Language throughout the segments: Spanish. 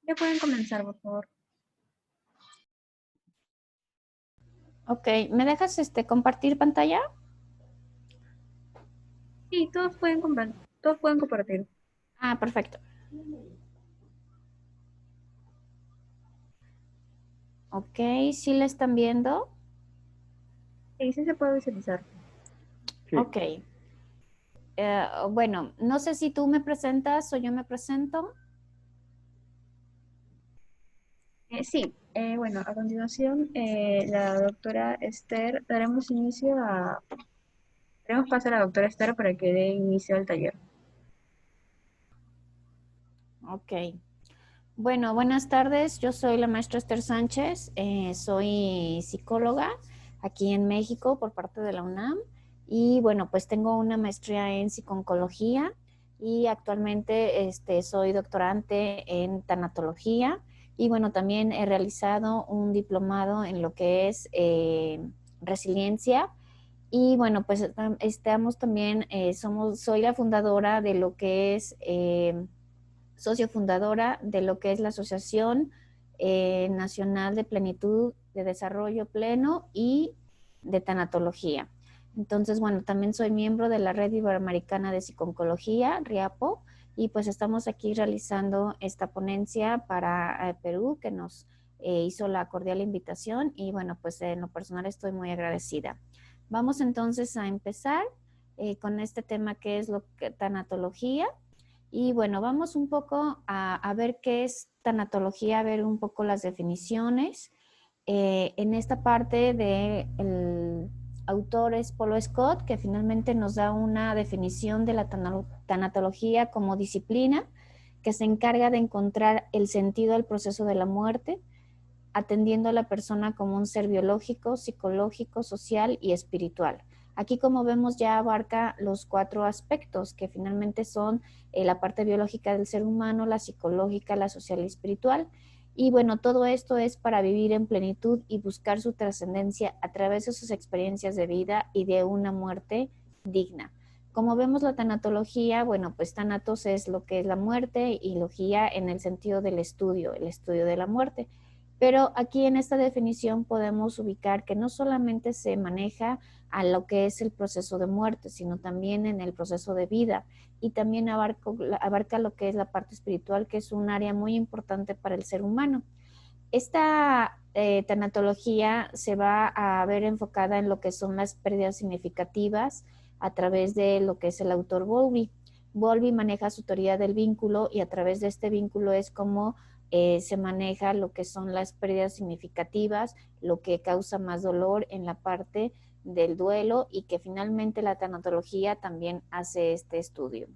Ya pueden comenzar, por favor. Ok, ¿me dejas compartir pantalla? Sí, todos pueden compartir. Ah, perfecto. Ok, ¿sí la están viendo? Sí, sí se puede visualizar. Ok. Bueno, no sé si tú me presentas o yo me presento. Bueno, a continuación, la doctora Esther, daremos paso a la doctora Esther para que dé inicio al taller. Ok. Bueno, buenas tardes. Yo soy la maestra Esther Sánchez. Soy psicóloga aquí en México por parte de la UNAM. Y bueno, pues tengo una maestría en psico-oncología y actualmente soy doctorante en tanatología. Y bueno, también he realizado un diplomado en lo que es resiliencia. Y bueno, pues estamos también, soy la fundadora de lo que es socio fundadora de lo que es la Asociación Nacional de Plenitud de Desarrollo Pleno y de Tanatología. Entonces, bueno, también soy miembro de la Red Iberoamericana de Psiconcología, RIAPO, y pues estamos aquí realizando esta ponencia para Perú, que nos hizo la cordial invitación y bueno, pues en lo personal estoy muy agradecida. Vamos entonces a empezar con este tema que es lo que tanatología. Y bueno, vamos un poco a ver qué es tanatología, a ver un poco las definiciones. En esta parte del autor es Paulo Scott, que finalmente nos da una definición de la tanatología como disciplina que se encarga de encontrar el sentido del proceso de la muerte, atendiendo a la persona como un ser biológico, psicológico, social y espiritual. Aquí, como vemos, ya abarca los cuatro aspectos que finalmente son la parte biológica del ser humano, la psicológica, la social y espiritual. Y bueno, todo esto es para vivir en plenitud y buscar su trascendencia a través de sus experiencias de vida y de una muerte digna. Como vemos la tanatología, bueno, pues tanatos es lo que es la muerte y logía en el sentido del estudio, el estudio de la muerte. Pero aquí en esta definición podemos ubicar que no solamente se maneja a lo que es el proceso de muerte, sino también en el proceso de vida y también abarca lo que es la parte espiritual, que es un área muy importante para el ser humano. Esta tanatología se va a ver enfocada en lo que son las pérdidas significativas a través de lo que es el autor Bowlby. Bowlby maneja su teoría del vínculo y a través de este vínculo es como se maneja lo que son las pérdidas significativas, lo que causa más dolor en la parte del duelo y que finalmente la tanatología también hace este estudio.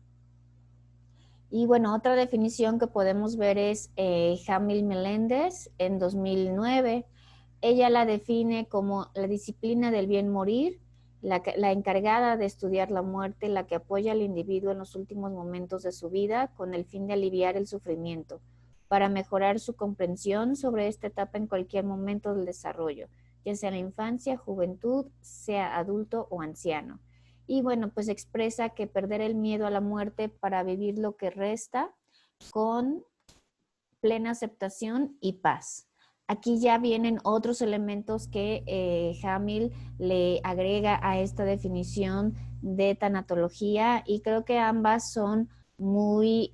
Y bueno, otra definición que podemos ver es Jamil Meléndez en 2009. Ella la define como la disciplina del bien morir, la encargada de estudiar la muerte, la que apoya al individuo en los últimos momentos de su vida con el fin de aliviar el sufrimiento, para mejorar su comprensión sobre esta etapa en cualquier momento del desarrollo, ya sea en la infancia, juventud, sea adulto o anciano. Y bueno, pues expresa que perder el miedo a la muerte para vivir lo que resta con plena aceptación y paz. Aquí ya vienen otros elementos que Hamill le agrega a esta definición de tanatología y creo que ambas son muy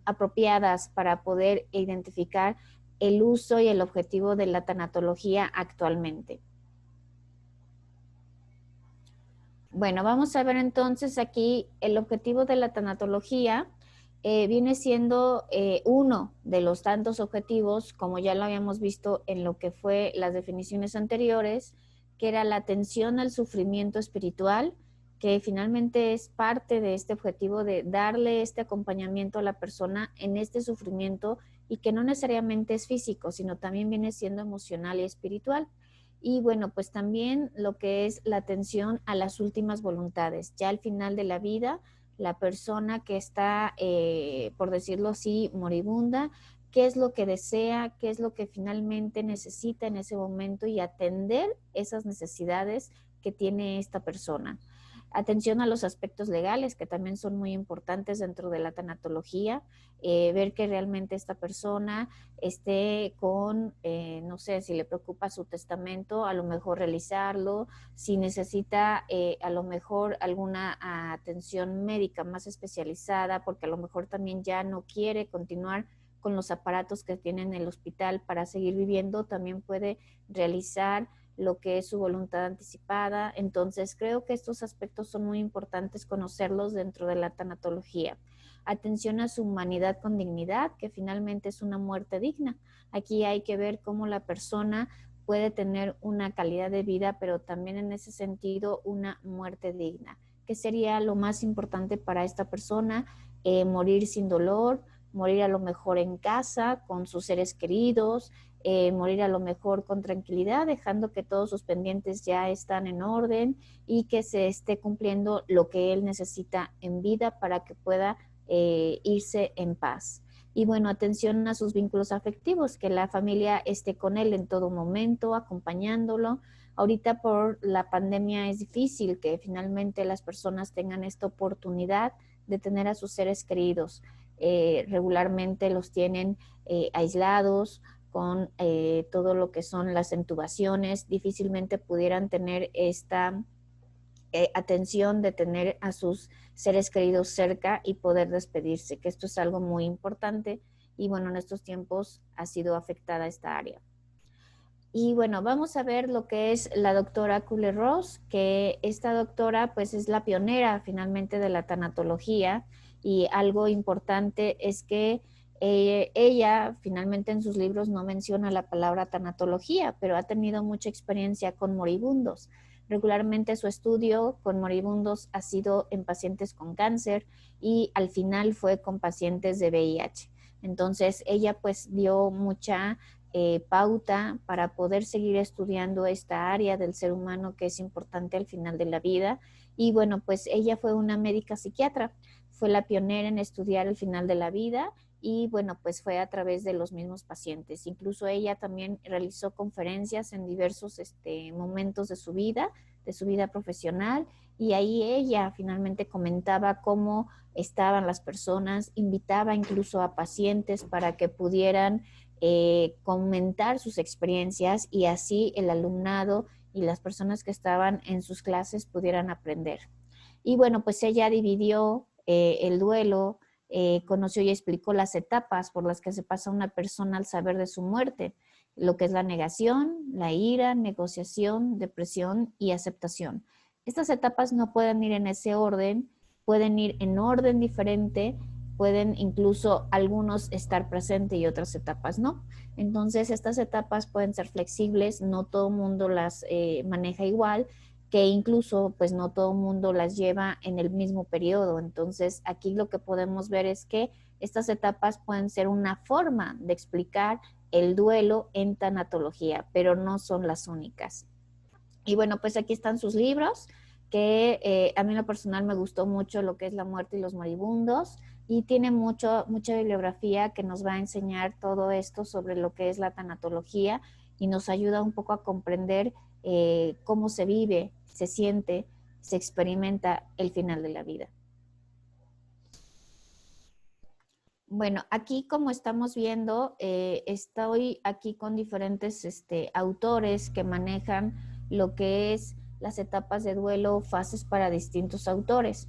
apropiadas para poder identificar el uso y el objetivo de la tanatología actualmente. Bueno, vamos a ver entonces aquí el objetivo de la tanatología. Viene siendo uno de los tantos objetivos, como ya lo habíamos visto en lo que fue las definiciones anteriores, que era la atención al sufrimiento espiritual, que finalmente es parte de este objetivo de darle este acompañamiento a la persona en este sufrimiento y que no necesariamente es físico, sino también viene siendo emocional y espiritual. Y bueno, pues también lo que es la atención a las últimas voluntades. Ya al final de la vida, la persona que está, por decirlo así, moribunda, qué es lo que desea, qué es lo que finalmente necesita en ese momento y atender esas necesidades que tiene esta persona. Atención a los aspectos legales, que también son muy importantes dentro de la tanatología. Ver que realmente esta persona esté con, no sé, si le preocupa su testamento, a lo mejor realizarlo, si necesita a lo mejor alguna atención médica más especializada, porque a lo mejor también ya no quiere continuar con los aparatos que tiene en el hospital para seguir viviendo, también puede realizar lo que es su voluntad anticipada. Entonces, creo que estos aspectos son muy importantes conocerlos dentro de la tanatología. Atención a su humanidad con dignidad, que finalmente es una muerte digna. Aquí hay que ver cómo la persona puede tener una calidad de vida, pero también en ese sentido una muerte digna. ¿Qué sería lo más importante para esta persona? Morir sin dolor, morir a lo mejor en casa, con sus seres queridos, morir a lo mejor con tranquilidad, dejando que todos sus pendientes ya están en orden y que se esté cumpliendo lo que él necesita en vida para que pueda irse en paz. Y bueno, atención a sus vínculos afectivos, que la familia esté con él en todo momento, acompañándolo. Ahorita por la pandemia es difícil que finalmente las personas tengan esta oportunidad de tener a sus seres queridos. Regularmente los tienen aislados con todo lo que son las intubaciones, difícilmente pudieran tener esta atención de tener a sus seres queridos cerca y poder despedirse, que esto es algo muy importante y bueno, en estos tiempos ha sido afectada esta área. Y bueno, vamos a ver lo que es la doctora Kübler-Ross, que esta doctora pues es la pionera finalmente de la tanatología y algo importante es que ella finalmente en sus libros no menciona la palabra tanatología, pero ha tenido mucha experiencia con moribundos. Regularmente su estudio con moribundos ha sido en pacientes con cáncer y al final fue con pacientes de VIH. Entonces ella pues dio mucha pauta para poder seguir estudiando esta área del ser humano que es importante al final de la vida. Y bueno, pues ella fue una médica psiquiatra, fue la pionera en estudiar el final de la vida y bueno, pues fue a través de los mismos pacientes. Incluso ella también realizó conferencias en diversos momentos de su vida profesional, y ahí ella finalmente comentaba cómo estaban las personas, invitaba incluso a pacientes para que pudieran comentar sus experiencias y así el alumnado y las personas que estaban en sus clases pudieran aprender. Y bueno, pues ella dividió el duelo, conoció y explicó las etapas por las que se pasa una persona al saber de su muerte, lo que es la negación, la ira, negociación, depresión y aceptación. Estas etapas no pueden ir en ese orden, pueden ir en orden diferente, pueden incluso algunos estar presentes y otras etapas no. Entonces, estas etapas pueden ser flexibles, no todo el mundo las maneja igual, que incluso pues no todo el mundo las lleva en el mismo periodo. Entonces, aquí lo que podemos ver es que estas etapas pueden ser una forma de explicar el duelo en tanatología, pero no son las únicas. Y bueno, pues aquí están sus libros, que a mí en lo personal me gustó mucho lo que es La muerte y los moribundos, y tiene mucha bibliografía que nos va a enseñar todo esto sobre lo que es la tanatología y nos ayuda un poco a comprender cómo se vive, se siente, se experimenta el final de la vida. Bueno, aquí como estamos viendo, estoy aquí con diferentes autores que manejan lo que es las etapas de duelo, fases para distintos autores.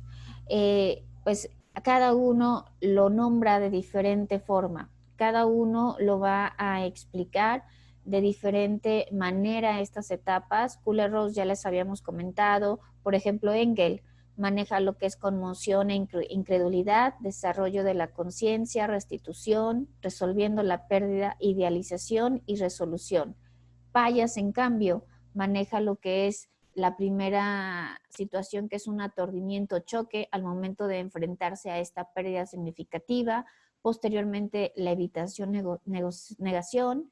Pues cada uno lo nombra de diferente forma, cada uno lo va a explicar de diferente manera estas etapas. Kübler-Ross ya les habíamos comentado, por ejemplo, Engel maneja lo que es conmoción e incredulidad, desarrollo de la conciencia, restitución, resolviendo la pérdida, idealización y resolución. Payas, en cambio, maneja lo que es la primera situación, que es un aturdimiento, choque al momento de enfrentarse a esta pérdida significativa, posteriormente la evitación, negación,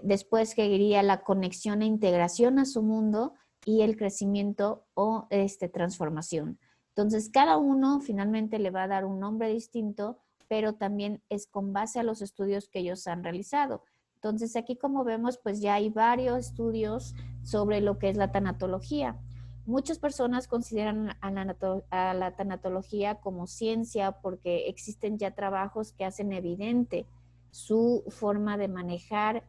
después que iría la conexión e integración a su mundo, y el crecimiento o transformación. Entonces, cada uno finalmente le va a dar un nombre distinto, pero también es con base a los estudios que ellos han realizado. Entonces, aquí como vemos, pues ya hay varios estudios sobre lo que es la tanatología. Muchas personas consideran a la tanatología como ciencia porque existen ya trabajos que hacen evidente su forma de manejar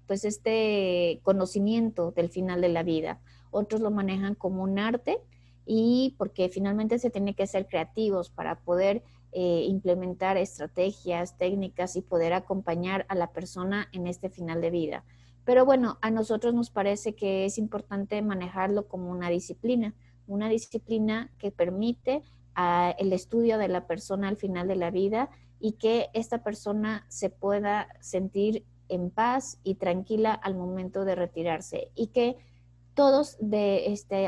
pues este conocimiento del final de la vida. Otros lo manejan como un arte y porque finalmente se tiene que ser creativos para poder implementar estrategias, técnicas y poder acompañar a la persona en este final de vida. Pero bueno, a nosotros nos parece que es importante manejarlo como una disciplina que permite el estudio de la persona al final de la vida y que esta persona se pueda sentir en paz y tranquila al momento de retirarse y que todos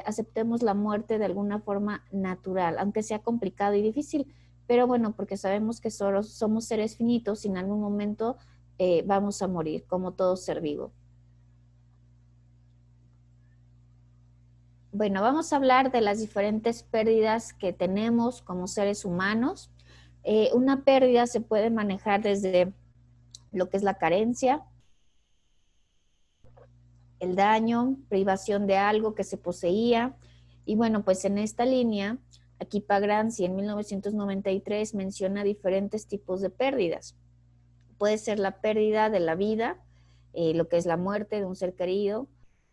aceptemos la muerte de alguna forma natural, aunque sea complicado y difícil, pero bueno, porque sabemos que solo somos seres finitos y en algún momento vamos a morir, como todo ser vivo. Bueno, vamos a hablar de las diferentes pérdidas que tenemos como seres humanos. Una pérdida se puede manejar desde lo que es la carencia, el daño, privación de algo que se poseía. Y bueno, pues en esta línea, aquí Pagranzi en 1993 menciona diferentes tipos de pérdidas. Puede ser la pérdida de la vida, lo que es la muerte de un ser querido,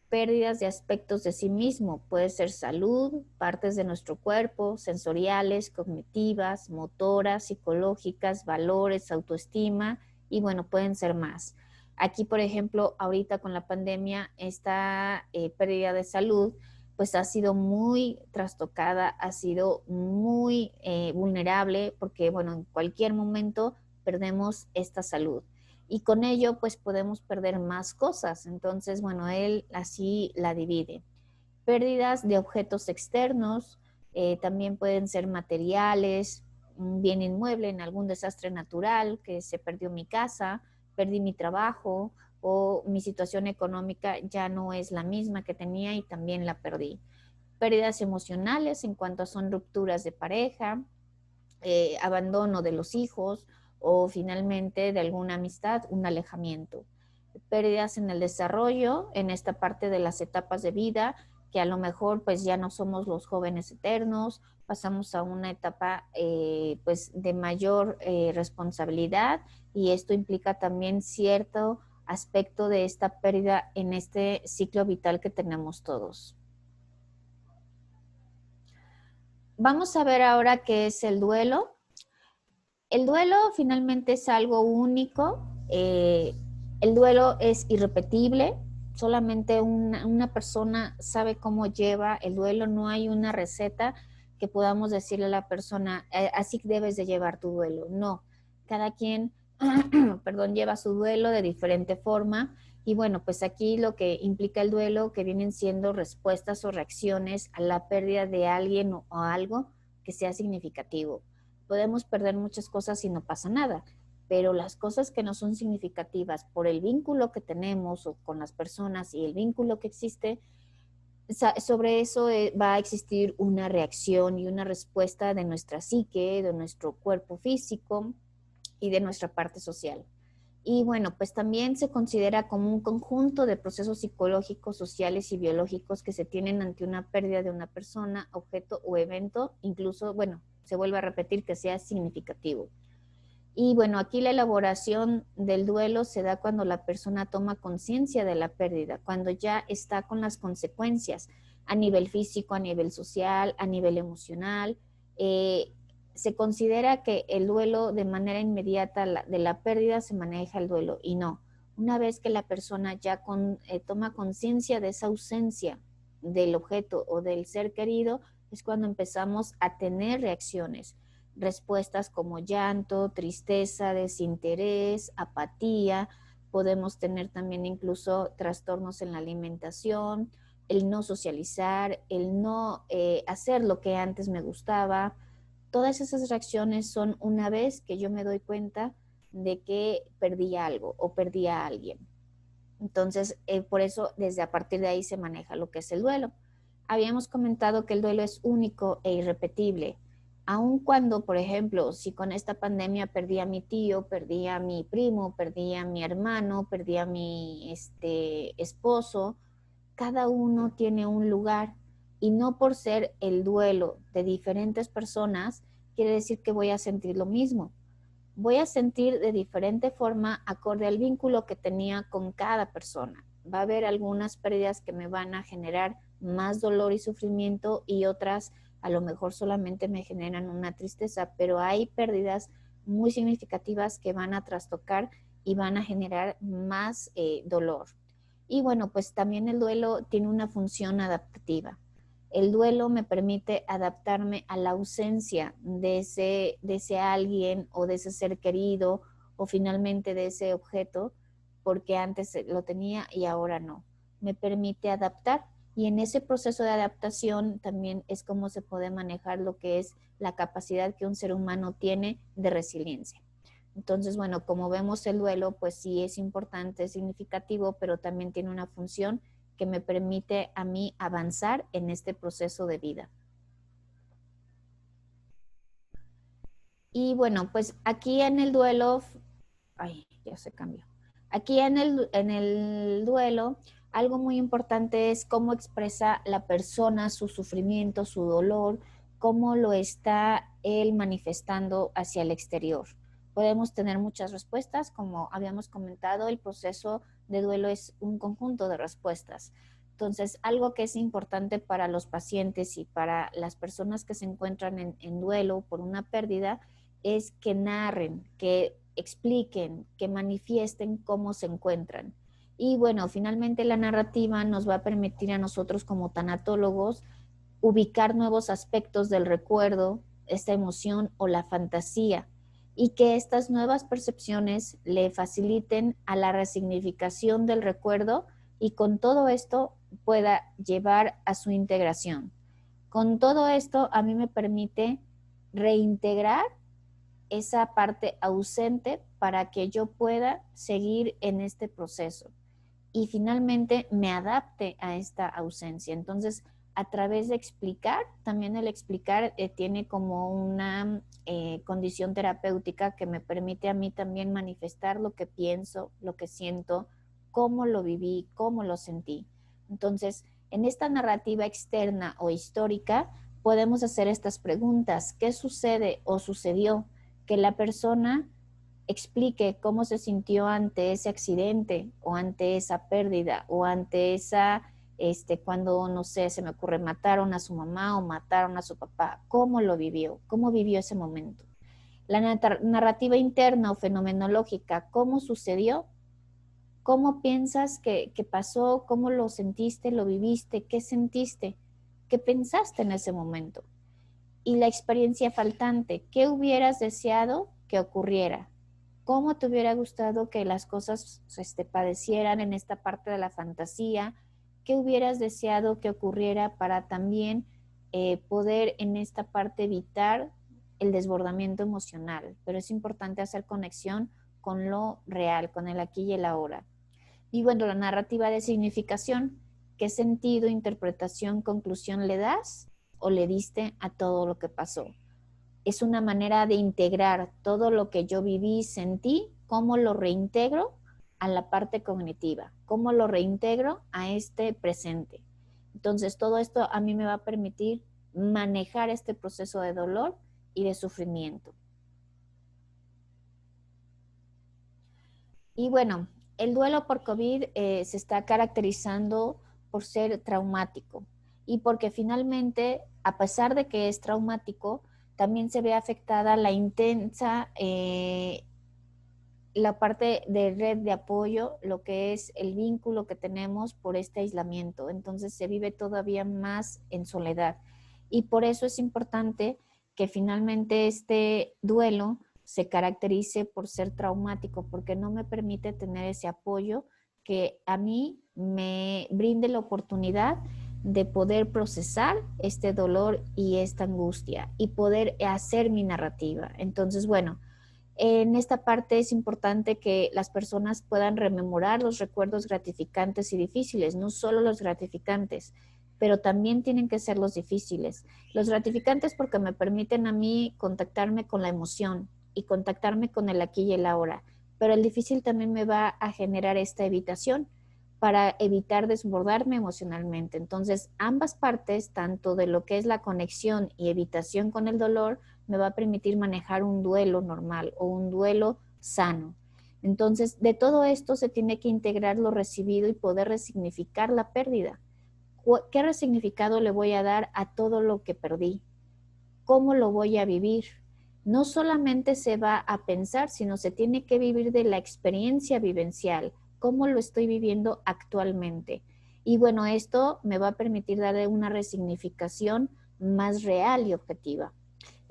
pérdidas de aspectos de sí mismo, puede ser salud, partes de nuestro cuerpo, sensoriales, cognitivas, motoras, psicológicas, valores, autoestima y bueno, pueden ser más. Aquí, por ejemplo, ahorita con la pandemia, esta pérdida de salud pues ha sido muy trastocada, ha sido muy vulnerable porque bueno, en cualquier momento perdemos esta salud y con ello pues podemos perder más cosas. Entonces, bueno, él así la divide. Pérdidas de objetos externos, también pueden ser materiales, un bien inmueble en algún desastre natural, que se perdió mi casa, perdí mi trabajo o mi situación económica ya no es la misma que tenía y también la perdí. Pérdidas emocionales en cuanto son rupturas de pareja, abandono de los hijos o finalmente de alguna amistad, un alejamiento. Pérdidas en el desarrollo, en esta parte de las etapas de vida, que a lo mejor pues ya no somos los jóvenes eternos, pasamos a una etapa pues de mayor responsabilidad y esto implica también cierto aspecto de esta pérdida en este ciclo vital que tenemos todos. Vamos a ver ahora qué es el duelo. El duelo finalmente es algo único, el duelo es irrepetible, solamente una persona sabe cómo lleva el duelo, no hay una receta que podamos decirle a la persona, así debes de llevar tu duelo, no, cada quien, perdón, lleva su duelo de diferente forma y bueno, pues aquí lo que implica el duelo, que vienen siendo respuestas o reacciones a la pérdida de alguien o algo que sea significativo. Podemos perder muchas cosas y no pasa nada, pero las cosas que no son significativas por el vínculo que tenemos o con las personas y el vínculo que existe, sobre eso va a existir una reacción y una respuesta de nuestra psique, de nuestro cuerpo físico y de nuestra parte social. Y bueno, pues también se considera como un conjunto de procesos psicológicos, sociales y biológicos que se tienen ante una pérdida de una persona, objeto o evento, incluso, bueno, se vuelve a repetir que sea significativo. Y bueno, aquí la elaboración del duelo se da cuando la persona toma conciencia de la pérdida, cuando ya está con las consecuencias a nivel físico, a nivel social, a nivel emocional. Se considera que el duelo de manera inmediata de la pérdida se maneja el duelo y no. Una vez que la persona ya toma conciencia de esa ausencia del objeto o del ser querido, es cuando empezamos a tener reacciones, respuestas como llanto, tristeza, desinterés, apatía. Podemos tener también incluso trastornos en la alimentación, el no socializar, el no hacer lo que antes me gustaba. Todas esas reacciones son una vez que yo me doy cuenta de que perdí algo o perdí a alguien. Entonces, por eso, desde a partir de ahí se maneja lo que es el duelo. Habíamos comentado que el duelo es único e irrepetible. Aun cuando, por ejemplo, si con esta pandemia perdí a mi tío, perdí a mi primo, perdí a mi hermano, perdí a mi esposo, cada uno tiene un lugar y no por ser el duelo de diferentes personas quiere decir que voy a sentir lo mismo. Voy a sentir de diferente forma acorde al vínculo que tenía con cada persona. Va a haber algunas pérdidas que me van a generar más dolor y sufrimiento y otras a lo mejor solamente me generan una tristeza, pero hay pérdidas muy significativas que van a trastocar y van a generar más dolor. Y bueno, pues también el duelo tiene una función adaptativa. El duelo me permite adaptarme a la ausencia de ese alguien o de ese ser querido o finalmente de ese objeto, porque antes lo tenía y ahora no. Me permite adaptar y en ese proceso de adaptación también es como se puede manejar lo que es la capacidad que un ser humano tiene de resiliencia. Entonces, bueno, como vemos el duelo, pues sí es importante, es significativo, pero también tiene una función que me permite a mí avanzar en este proceso de vida. Y bueno, pues aquí en el duelo, ay, ya se cambió. Aquí en el duelo, algo muy importante es cómo expresa la persona su sufrimiento, su dolor, cómo lo está él manifestando hacia el exterior. Podemos tener muchas respuestas, como habíamos comentado, el proceso de duelo es un conjunto de respuestas. Entonces, algo que es importante para los pacientes y para las personas que se encuentran en duelo por una pérdida es que narren, que expliquen, que manifiesten cómo se encuentran. Y bueno, finalmente la narrativa nos va a permitir a nosotros como tanatólogos ubicar nuevos aspectos del recuerdo, esta emoción o la fantasía, y que estas nuevas percepciones le faciliten a la resignificación del recuerdo y con todo esto pueda llevar a su integración. Con todo esto a mí me permite reintegrar esa parte ausente para que yo pueda seguir en este proceso y finalmente me adapte a esta ausencia. Entonces, a través de explicar, también el explicar tiene como una condición terapéutica que me permite a mí también manifestar lo que pienso, lo que siento, cómo lo viví, cómo lo sentí. Entonces, en esta narrativa externa o histórica, podemos hacer estas preguntas. ¿Qué sucede o sucedió? Que la persona explique cómo se sintió ante ese accidente o ante esa pérdida o ante esa, cuando, no sé, se me ocurre, mataron a su mamá o mataron a su papá, cómo lo vivió, cómo vivió ese momento. La narrativa interna o fenomenológica, cómo sucedió, cómo piensas que pasó, cómo lo sentiste, lo viviste, qué sentiste, qué pensaste en ese momento. Y la experiencia faltante, ¿qué hubieras deseado que ocurriera? ¿Cómo te hubiera gustado que las cosas padecieran en esta parte de la fantasía? ¿Qué hubieras deseado que ocurriera para también poder en esta parte evitar el desbordamiento emocional? Pero es importante hacer conexión con lo real, con el aquí y el ahora. Y bueno, la narrativa de significación, ¿qué sentido, interpretación, conclusión le das o le diste a todo lo que pasó? Es una manera de integrar todo lo que yo viví, sentí, cómo lo reintegro a la parte cognitiva, cómo lo reintegro a este presente. Entonces, todo esto a mí me va a permitir manejar este proceso de dolor y de sufrimiento. Y bueno, el duelo por COVID se está caracterizando por ser traumático y porque finalmente, a pesar de que es traumático, también se ve afectada la intensa, la parte de red de apoyo, lo que es el vínculo que tenemos por este aislamiento. Entonces se vive todavía más en soledad. Y por eso es importante que finalmente este duelo se caracterice por ser traumático, porque no me permite tener ese apoyo que a mí me brinde la oportunidad de poder procesar este dolor y esta angustia y poder hacer mi narrativa. Entonces, bueno, en esta parte es importante que las personas puedan rememorar los recuerdos gratificantes y difíciles, no solo los gratificantes, pero también tienen que ser los difíciles. Los gratificantes porque me permiten a mí contactarme con la emoción y contactarme con el aquí y el ahora, pero el difícil también me va a generar esta evitación, para evitar desbordarme emocionalmente. Entonces, ambas partes, tanto de lo que es la conexión y evitación con el dolor, me va a permitir manejar un duelo normal o un duelo sano. Entonces, de todo esto se tiene que integrar lo recibido y poder resignificar la pérdida. ¿Qué resignificado le voy a dar a todo lo que perdí? ¿Cómo lo voy a vivir? No solamente se va a pensar, sino se tiene que vivir de la experiencia vivencial, cómo lo estoy viviendo actualmente. Y bueno, esto me va a permitir darle una resignificación más real y objetiva.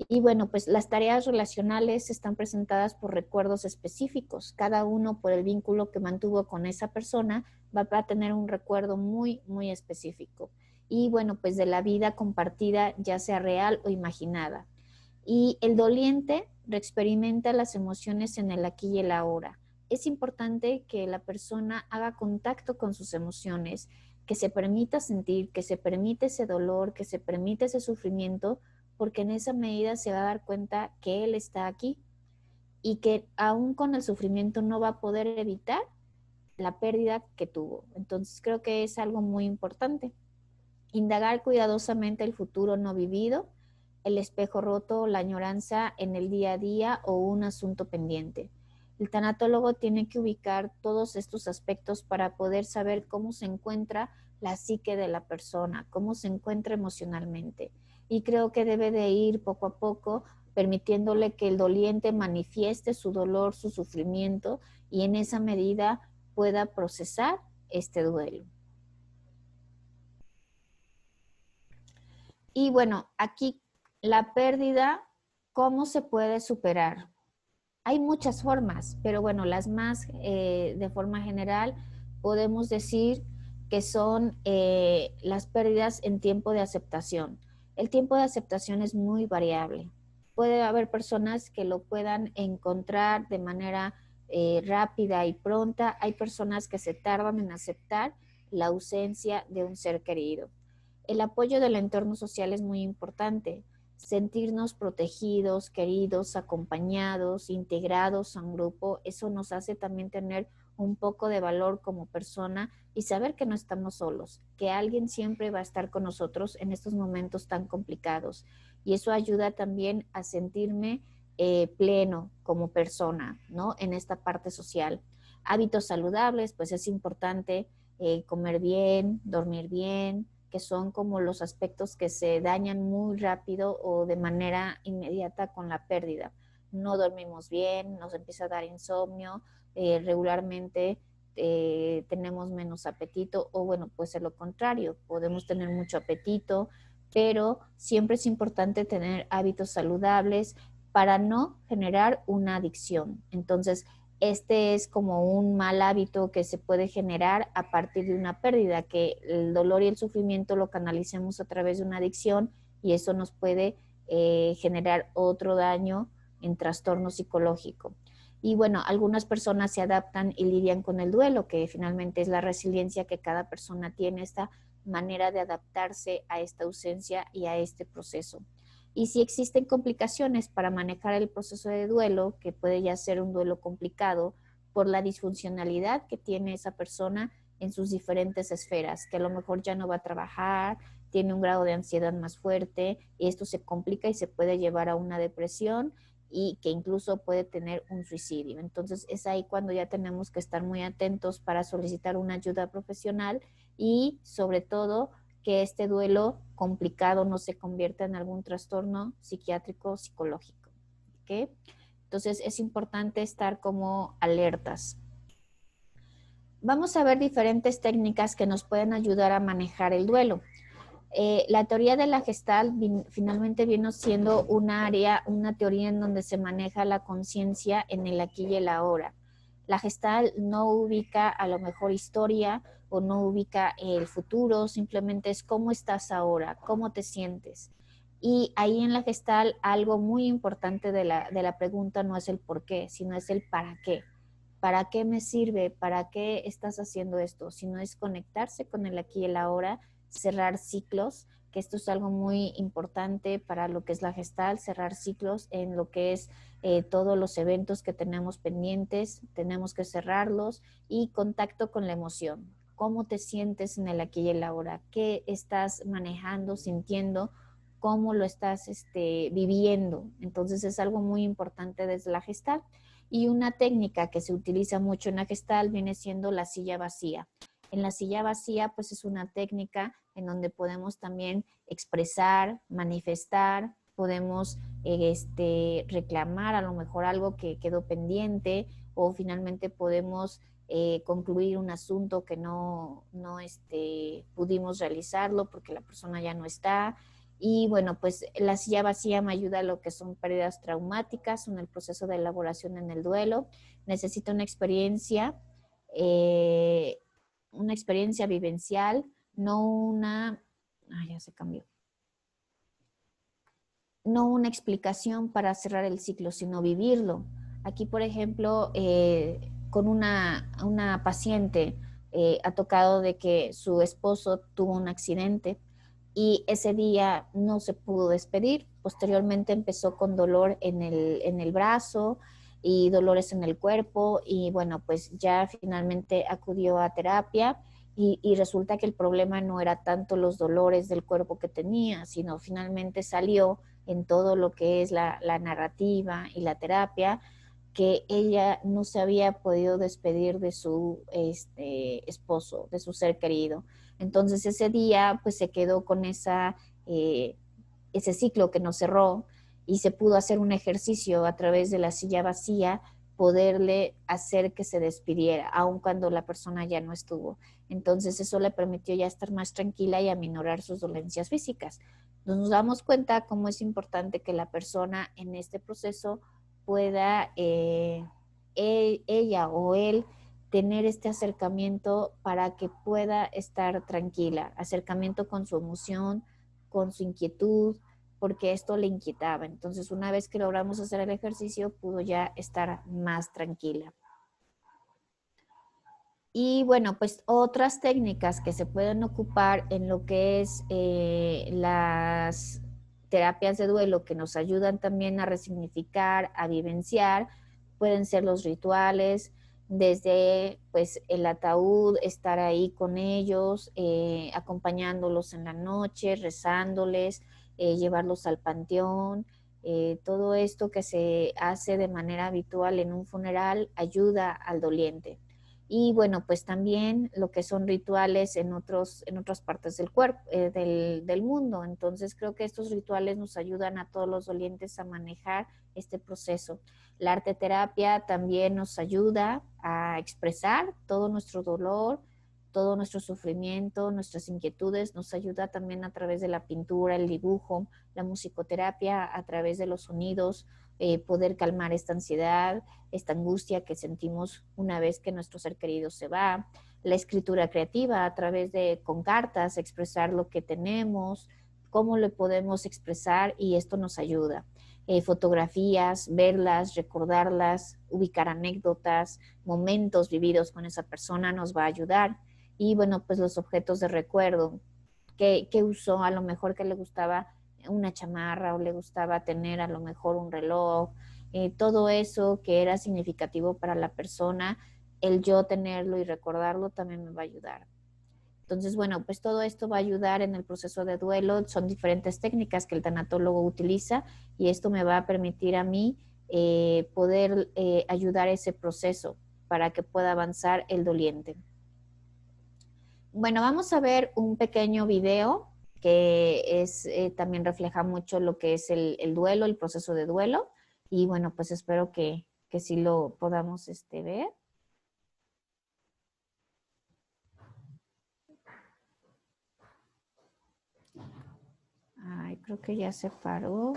Y bueno, pues las tareas relacionales están presentadas por recuerdos específicos. Cada uno por el vínculo que mantuvo con esa persona va a tener un recuerdo muy, muy específico. Y bueno, pues de la vida compartida, ya sea real o imaginada. Y el doliente reexperimenta las emociones en el aquí y el ahora. Es importante que la persona haga contacto con sus emociones, que se permita sentir, que se permite ese dolor, que se permite ese sufrimiento, porque en esa medida se va a dar cuenta que él está aquí y que aún con el sufrimiento no va a poder evitar la pérdida que tuvo. Entonces creo que es algo muy importante. Indagar cuidadosamente el futuro no vivido, el espejo roto, la añoranza en el día a día o un asunto pendiente. El tanatólogo tiene que ubicar todos estos aspectos para poder saber cómo se encuentra la psique de la persona, cómo se encuentra emocionalmente. Y creo que debe de ir poco a poco permitiéndole que el doliente manifieste su dolor, su sufrimiento y en esa medida pueda procesar este duelo. Y bueno, aquí la pérdida, ¿cómo se puede superar? Hay muchas formas, pero bueno, las más de forma general podemos decir que son las pérdidas en tiempo de aceptación. El tiempo de aceptación es muy variable. Puede haber personas que lo puedan encontrar de manera rápida y pronta. Hay personas que se tardan en aceptar la ausencia de un ser querido. El apoyo del entorno social es muy importante. Sentirnos protegidos, queridos, acompañados, integrados a un grupo, eso nos hace también tener un poco de valor como persona y saber que no estamos solos, que alguien siempre va a estar con nosotros en estos momentos tan complicados. Y eso ayuda también a sentirme pleno como persona, ¿no? En esta parte social. Hábitos saludables, pues es importante comer bien, dormir bien, que son como los aspectos que se dañan muy rápido o de manera inmediata con la pérdida. No dormimos bien, nos empieza a dar insomnio, regularmente tenemos menos apetito o bueno, pues es lo contrario, podemos tener mucho apetito, pero siempre es importante tener hábitos saludables para no generar una adicción. Entonces, este es como un mal hábito que se puede generar a partir de una pérdida, que el dolor y el sufrimiento lo canalicemos a través de una adicción y eso nos puede generar otro daño en trastorno psicológico. Y bueno, algunas personas se adaptan y lidian con el duelo, que finalmente es la resiliencia que cada persona tiene, esta manera de adaptarse a esta ausencia y a este proceso. Y si existen complicaciones para manejar el proceso de duelo, que puede ya ser un duelo complicado por la disfuncionalidad que tiene esa persona en sus diferentes esferas, que a lo mejor ya no va a trabajar, tiene un grado de ansiedad más fuerte, y esto se complica y se puede llevar a una depresión y que incluso puede tener un suicidio. Entonces es ahí cuando ya tenemos que estar muy atentos para solicitar una ayuda profesional y sobre todo que este duelo complicado no se convierta en algún trastorno psiquiátrico o psicológico. ¿Okay? Entonces es importante estar como alertas. Vamos a ver diferentes técnicas que nos pueden ayudar a manejar el duelo. La teoría de la Gestalt finalmente vino siendo una teoría en donde se maneja la conciencia en el aquí y el ahora. La Gestalt no ubica a lo mejor historia o no ubica el futuro, simplemente es cómo estás ahora, cómo te sientes. Y ahí en la Gestalt algo muy importante de la pregunta no es el por qué, sino es el para qué. ¿Para qué me sirve? ¿Para qué estás haciendo esto? Sino es conectarse con el aquí y el ahora, cerrar ciclos, que esto es algo muy importante para lo que es la Gestalt, cerrar ciclos en lo que es todos los eventos que tenemos pendientes, tenemos que cerrarlos y contacto con la emoción. cómo te sientes en el aquí y el ahora, qué estás manejando, sintiendo, cómo lo estás viviendo. Entonces es algo muy importante desde la Gestalt. Y una técnica que se utiliza mucho en la Gestalt viene siendo la silla vacía. En la silla vacía, pues es una técnica en donde podemos también expresar, manifestar, podemos reclamar a lo mejor algo que quedó pendiente o finalmente podemos concluir un asunto que no pudimos realizarlo porque la persona ya no está. Y bueno, pues la silla vacía me ayuda a lo que son pérdidas traumáticas en el proceso de elaboración en el duelo. Necesito eh, una experiencia vivencial, no una, ya se cambió, no una explicación para cerrar el ciclo, sino vivirlo. Aquí, por ejemplo, con una paciente ha tocado de que su esposo tuvo un accidente y ese día no se pudo despedir. Posteriormente empezó con dolor en el brazo y dolores en el cuerpo y bueno, pues ya finalmente acudió a terapia y resulta que el problema no era tanto los dolores del cuerpo que tenía, sino finalmente salió en todo lo que es la narrativa y la terapia, que ella no se había podido despedir de su esposo, de su ser querido. Entonces ese día pues se quedó con ese ciclo que nos cerró y se pudo hacer un ejercicio a través de la silla vacía, poderle hacer que se despidiera, aun cuando la persona ya no estuvo. Entonces eso le permitió ya estar más tranquila y aminorar sus dolencias físicas. Nos damos cuenta cómo es importante que la persona en este proceso pueda ella o él tener este acercamiento para que pueda estar tranquila, acercamiento con su emoción, con su inquietud, porque esto le inquietaba. Entonces, una vez que logramos hacer el ejercicio, pudo ya estar más tranquila. Y bueno, pues otras técnicas que se pueden ocupar en lo que es las terapias de duelo que nos ayudan también a resignificar, a vivenciar, pueden ser los rituales, desde pues el ataúd, estar ahí con ellos, acompañándolos en la noche, rezándoles, llevarlos al panteón. Todo esto que se hace de manera habitual en un funeral ayuda al doliente. Y bueno, pues también lo que son rituales en otras partes del cuerpo, del mundo. Entonces creo que estos rituales nos ayudan a todos los dolientes a manejar este proceso. La arte terapia también nos ayuda a expresar todo nuestro dolor, todo nuestro sufrimiento, nuestras inquietudes, nos ayuda también a través de la pintura, el dibujo, la musicoterapia, a través de los sonidos, poder calmar esta ansiedad, esta angustia que sentimos una vez que nuestro ser querido se va, la escritura creativa a través de con cartas, expresar lo que tenemos, cómo lo podemos expresar y esto nos ayuda. Fotografías, verlas, recordarlas, ubicar anécdotas, momentos vividos con esa persona nos va a ayudar. Y bueno, pues los objetos de recuerdo que usó, a lo mejor que le gustaba una chamarra o le gustaba tener a lo mejor un reloj, todo eso que era significativo para la persona, el yo tenerlo y recordarlo también me va a ayudar. Entonces, bueno, pues todo esto va a ayudar en el proceso de duelo. Son diferentes técnicas que el tanatólogo utiliza y esto me va a permitir a mí poder ayudar a ese proceso para que pueda avanzar el doliente. Bueno, vamos a ver un pequeño video que también refleja mucho lo que es el duelo, el proceso de duelo. Y bueno, pues espero que sí lo podamos ver. Ay, creo que ya se paró.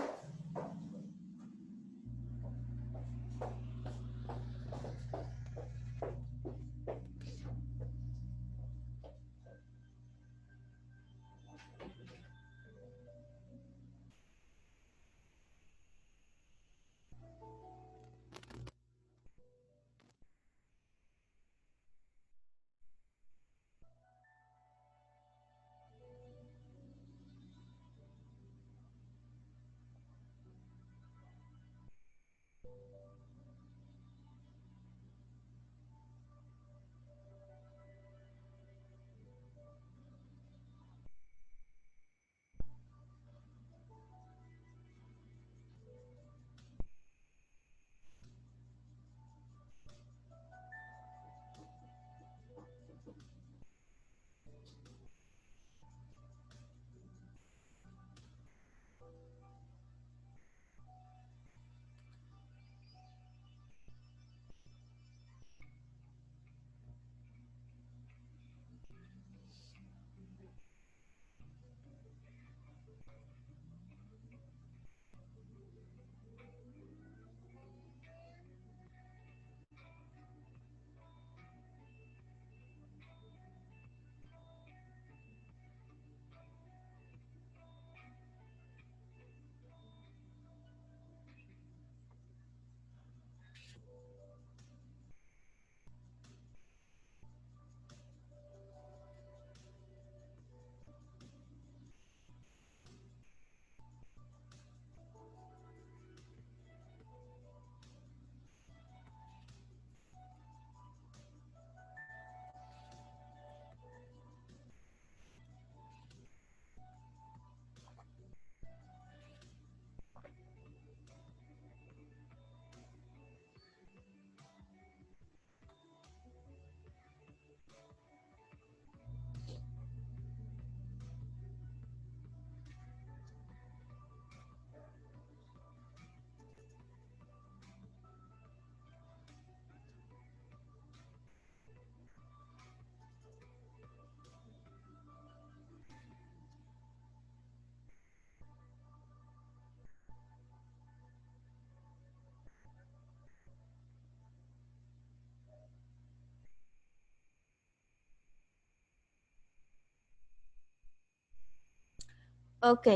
Ok,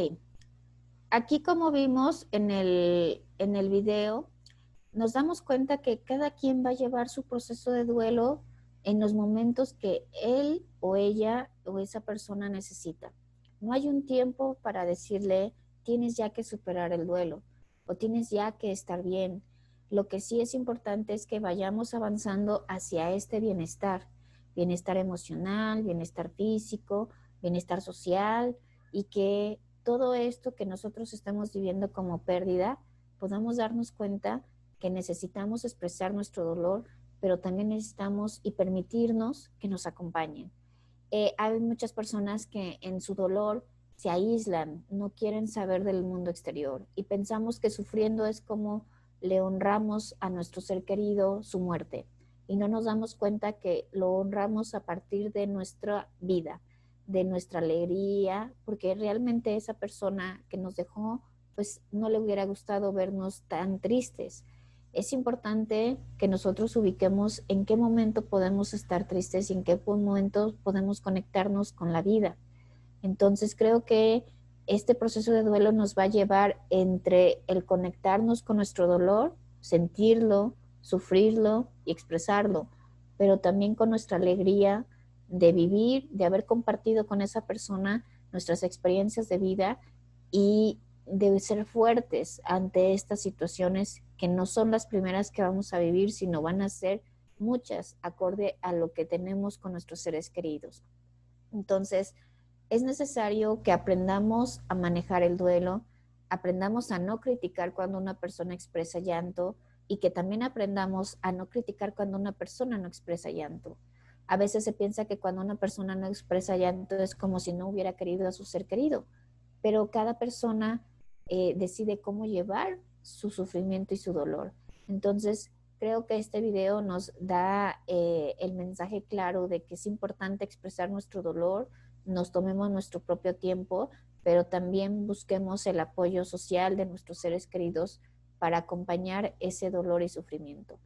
aquí como vimos en el video, nos damos cuenta que cada quien va a llevar su proceso de duelo en los momentos que él o ella o esa persona necesita. No hay un tiempo para decirle, tienes ya que superar el duelo o tienes ya que estar bien. Lo que sí es importante es que vayamos avanzando hacia este bienestar, bienestar emocional, bienestar físico, bienestar social, y que todo esto que nosotros estamos viviendo como pérdida, podamos darnos cuenta que necesitamos expresar nuestro dolor, pero también necesitamos y permitirnos que nos acompañen. Hay muchas personas que en su dolor se aíslan, no quieren saber del mundo exterior y pensamos que sufriendo es como le honramos a nuestro ser querido su muerte, y no nos damos cuenta que lo honramos a partir de nuestra vida, de nuestra alegría, porque realmente esa persona que nos dejó, pues no le hubiera gustado vernos tan tristes. Es importante que nosotros ubiquemos en qué momento podemos estar tristes y en qué momento podemos conectarnos con la vida. Entonces creo que este proceso de duelo nos va a llevar entre el conectarnos con nuestro dolor, sentirlo, sufrirlo y expresarlo, pero también con nuestra alegría de vivir, de haber compartido con esa persona nuestras experiencias de vida y de ser fuertes ante estas situaciones que no son las primeras que vamos a vivir, sino van a ser muchas acorde a lo que tenemos con nuestros seres queridos. Entonces, es necesario que aprendamos a manejar el duelo, aprendamos a no criticar cuando una persona expresa llanto y que también aprendamos a no criticar cuando una persona no expresa llanto. A veces se piensa que cuando una persona no expresa llanto es como si no hubiera querido a su ser querido, pero cada persona decide cómo llevar su sufrimiento y su dolor. Entonces, creo que este video nos da el mensaje claro de que es importante expresar nuestro dolor, nos tomemos nuestro propio tiempo, pero también busquemos el apoyo social de nuestros seres queridos para acompañar ese dolor y sufrimiento.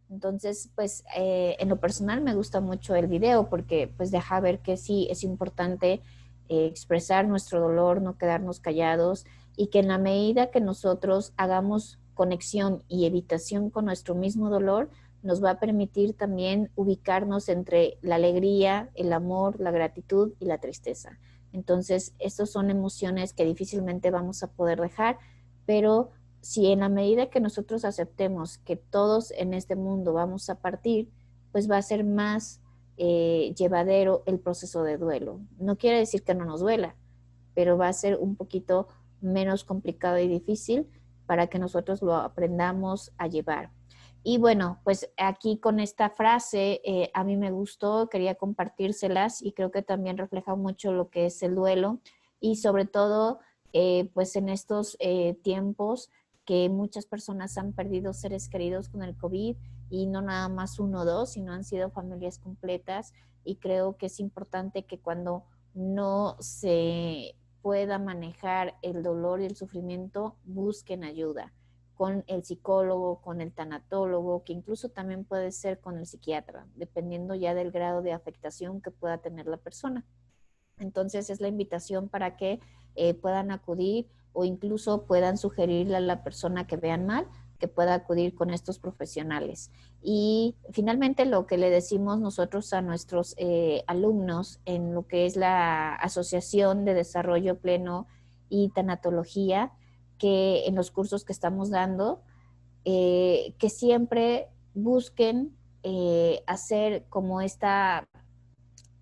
Entonces, pues en lo personal me gusta mucho el video porque pues deja ver que sí es importante expresar nuestro dolor, no quedarnos callados, y que en la medida que nosotros hagamos conexión y evitación con nuestro mismo dolor, nos va a permitir también ubicarnos entre la alegría, el amor, la gratitud y la tristeza. Entonces, estas son emociones que difícilmente vamos a poder dejar, pero si en la medida que nosotros aceptemos que todos en este mundo vamos a partir, pues va a ser más llevadero el proceso de duelo. No quiere decir que no nos duela, pero va a ser un poquito menos complicado y difícil para que nosotros lo aprendamos a llevar. Y bueno, pues aquí con esta frase a mí me gustó, quería compartírselas y creo que también refleja mucho lo que es el duelo y sobre todo pues en estos tiempos que muchas personas han perdido seres queridos con el COVID, y no nada más uno o dos, sino han sido familias completas, y creo que es importante que cuando no se pueda manejar el dolor y el sufrimiento, busquen ayuda con el psicólogo, con el tanatólogo, que incluso también puede ser con el psiquiatra, dependiendo ya del grado de afectación que pueda tener la persona. Entonces es la invitación para que puedan acudir o incluso puedan sugerirle a la persona que vean mal que pueda acudir con estos profesionales. Y finalmente lo que le decimos nosotros a nuestros alumnos en lo que es la Asociación de Desarrollo Pleno y Tanatología, que en los cursos que estamos dando, que siempre busquen hacer como esta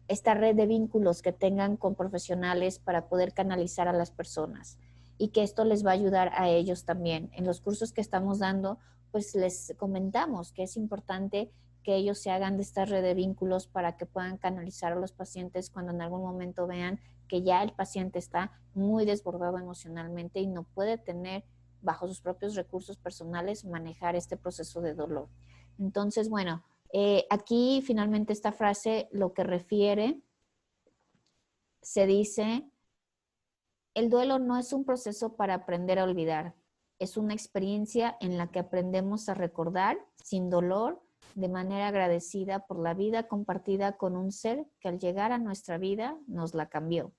red de vínculos que tengan con profesionales para poder canalizar a las personas, y que esto les va a ayudar a ellos también. En los cursos que estamos dando, pues les comentamos que es importante que ellos se hagan de esta red de vínculos para que puedan canalizar a los pacientes cuando en algún momento vean que ya el paciente está muy desbordado emocionalmente y no puede tener bajo sus propios recursos personales manejar este proceso de dolor. Entonces, bueno, aquí finalmente esta frase lo que refiere, se dice, el duelo no es un proceso para aprender a olvidar, es una experiencia en la que aprendemos a recordar sin dolor, de manera agradecida por la vida compartida con un ser que al llegar a nuestra vida nos la cambió.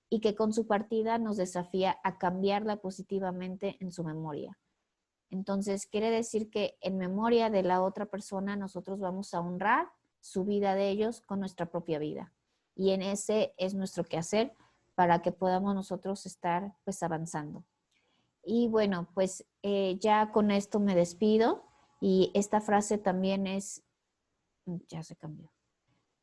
y que con su partida nos desafía a cambiarla positivamente en su memoria. Entonces, quiere decir que en memoria de la otra persona nosotros vamos a honrar su vida de ellos con nuestra propia vida. Y en ese es nuestro quehacer para que podamos nosotros estar pues avanzando. Y bueno, pues ya con esto me despido y esta frase también es, ya se cambió.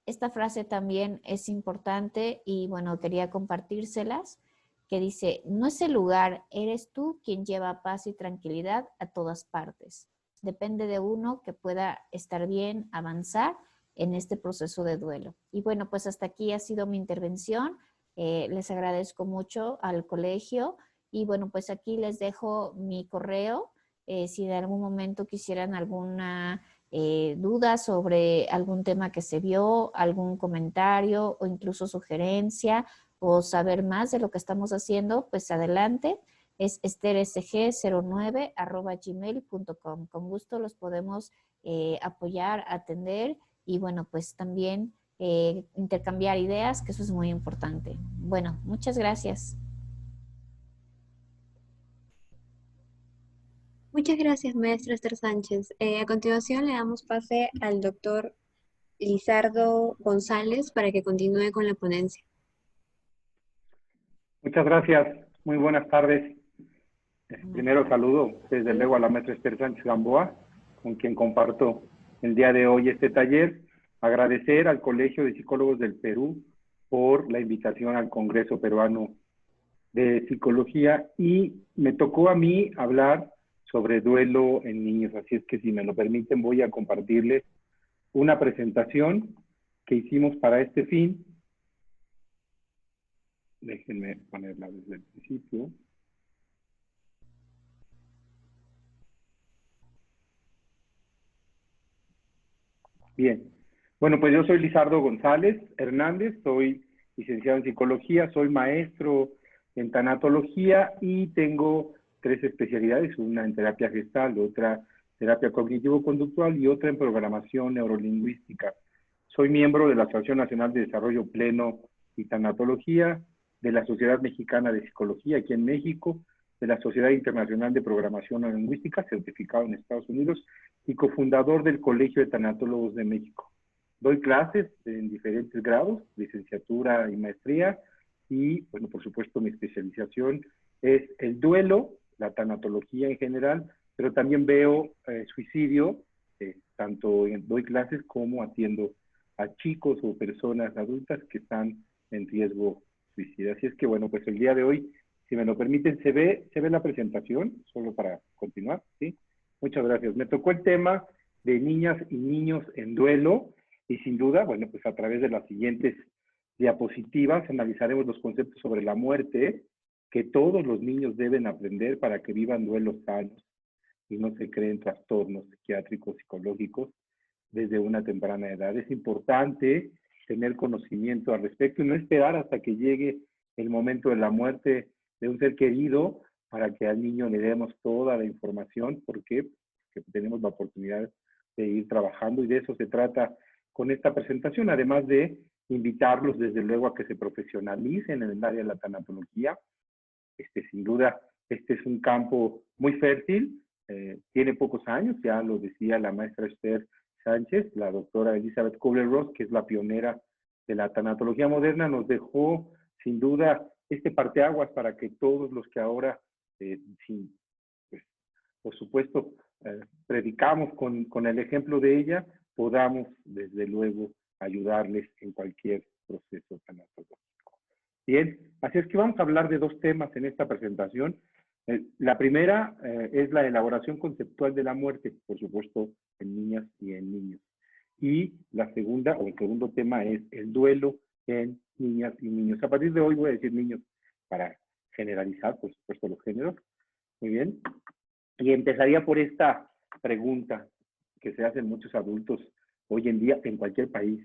Esta frase también es importante y bueno, quería compartírselas, que dice, no es el lugar, eres tú quien lleva paz y tranquilidad a todas partes. Depende de uno que pueda estar bien, avanzar en este proceso de duelo. Y bueno, pues hasta aquí ha sido mi intervención. Les agradezco mucho al colegio y bueno, pues aquí les dejo mi correo. Si en algún momento quisieran alguna dudas sobre algún tema que se vio, algún comentario o incluso sugerencia o saber más de lo que estamos haciendo, pues adelante. Es estersg09@gmail.com. Con gusto los podemos apoyar, atender y bueno, pues también intercambiar ideas, que eso es muy importante. Bueno, muchas gracias. Muchas gracias, maestra Esther Sánchez. A continuación le damos pase al doctor Lizardo González para que continúe con la ponencia. Muchas gracias. Muy buenas tardes. Primero saludo desde luego a la maestra Esther Sánchez Gamboa, con quien comparto el día de hoy este taller. Agradecer al Colegio de Psicólogos del Perú por la invitación al Congreso Peruano de Psicología y me tocó a mí hablar sobre duelo en niños, así es que si me lo permiten voy a compartirles una presentación que hicimos para este fin. Déjenme ponerla desde el principio. Bien, bueno, pues yo soy Lizardo González Hernández, soy licenciado en psicología, soy maestro en tanatología y tengo 3 especialidades, una en terapia gestal, otra terapia cognitivo-conductual y otra en programación neurolingüística. Soy miembro de la Asociación Nacional de Desarrollo Pleno y Tanatología, de la Sociedad Mexicana de Psicología aquí en México, de la Sociedad Internacional de Programación Neurolingüística, certificado en Estados Unidos, y cofundador del Colegio de Tanatólogos de México. Doy clases en diferentes grados, licenciatura y maestría, y, bueno, por supuesto, mi especialización es el duelo, la tanatología en general, pero también veo suicidio, tanto doy clases como atiendo a chicos o personas adultas que están en riesgo suicida. Así es que, bueno, pues el día de hoy, si me lo permiten, ¿se ve la presentación? Solo para continuar, ¿sí? Muchas gracias. Me tocó el tema de niñas y niños en duelo y sin duda, bueno, pues a través de las siguientes diapositivas analizaremos los conceptos sobre la muerte que todos los niños deben aprender para que vivan duelos sanos y no se creen trastornos psiquiátricos, psicológicos desde una temprana edad. Es importante tener conocimiento al respecto y no esperar hasta que llegue el momento de la muerte de un ser querido para que al niño le demos toda la información, porque tenemos la oportunidad de ir trabajando y de eso se trata con esta presentación, además de invitarlos desde luego a que se profesionalicen en el área de la tanatología. Sin duda, este es un campo muy fértil, tiene pocos años, ya lo decía la maestra Esther Sánchez, la doctora Elizabeth Kubler-Ross, que es la pionera de la tanatología moderna, nos dejó sin duda este parteaguas para que todos los que ahora, pues, por supuesto, predicamos con el ejemplo de ella, podamos desde luego ayudarles en cualquier proceso tanatológico. Bien, así es que vamos a hablar de 2 temas en esta presentación. La primera es la elaboración conceptual de la muerte, por supuesto, en niñas y en niños. Y la segunda, o el segundo tema, es el duelo en niñas y niños. A partir de hoy voy a decir niños para generalizar, por supuesto, los géneros. Muy bien. Y empezaría por esta pregunta que se hacen muchos adultos hoy en día en cualquier país.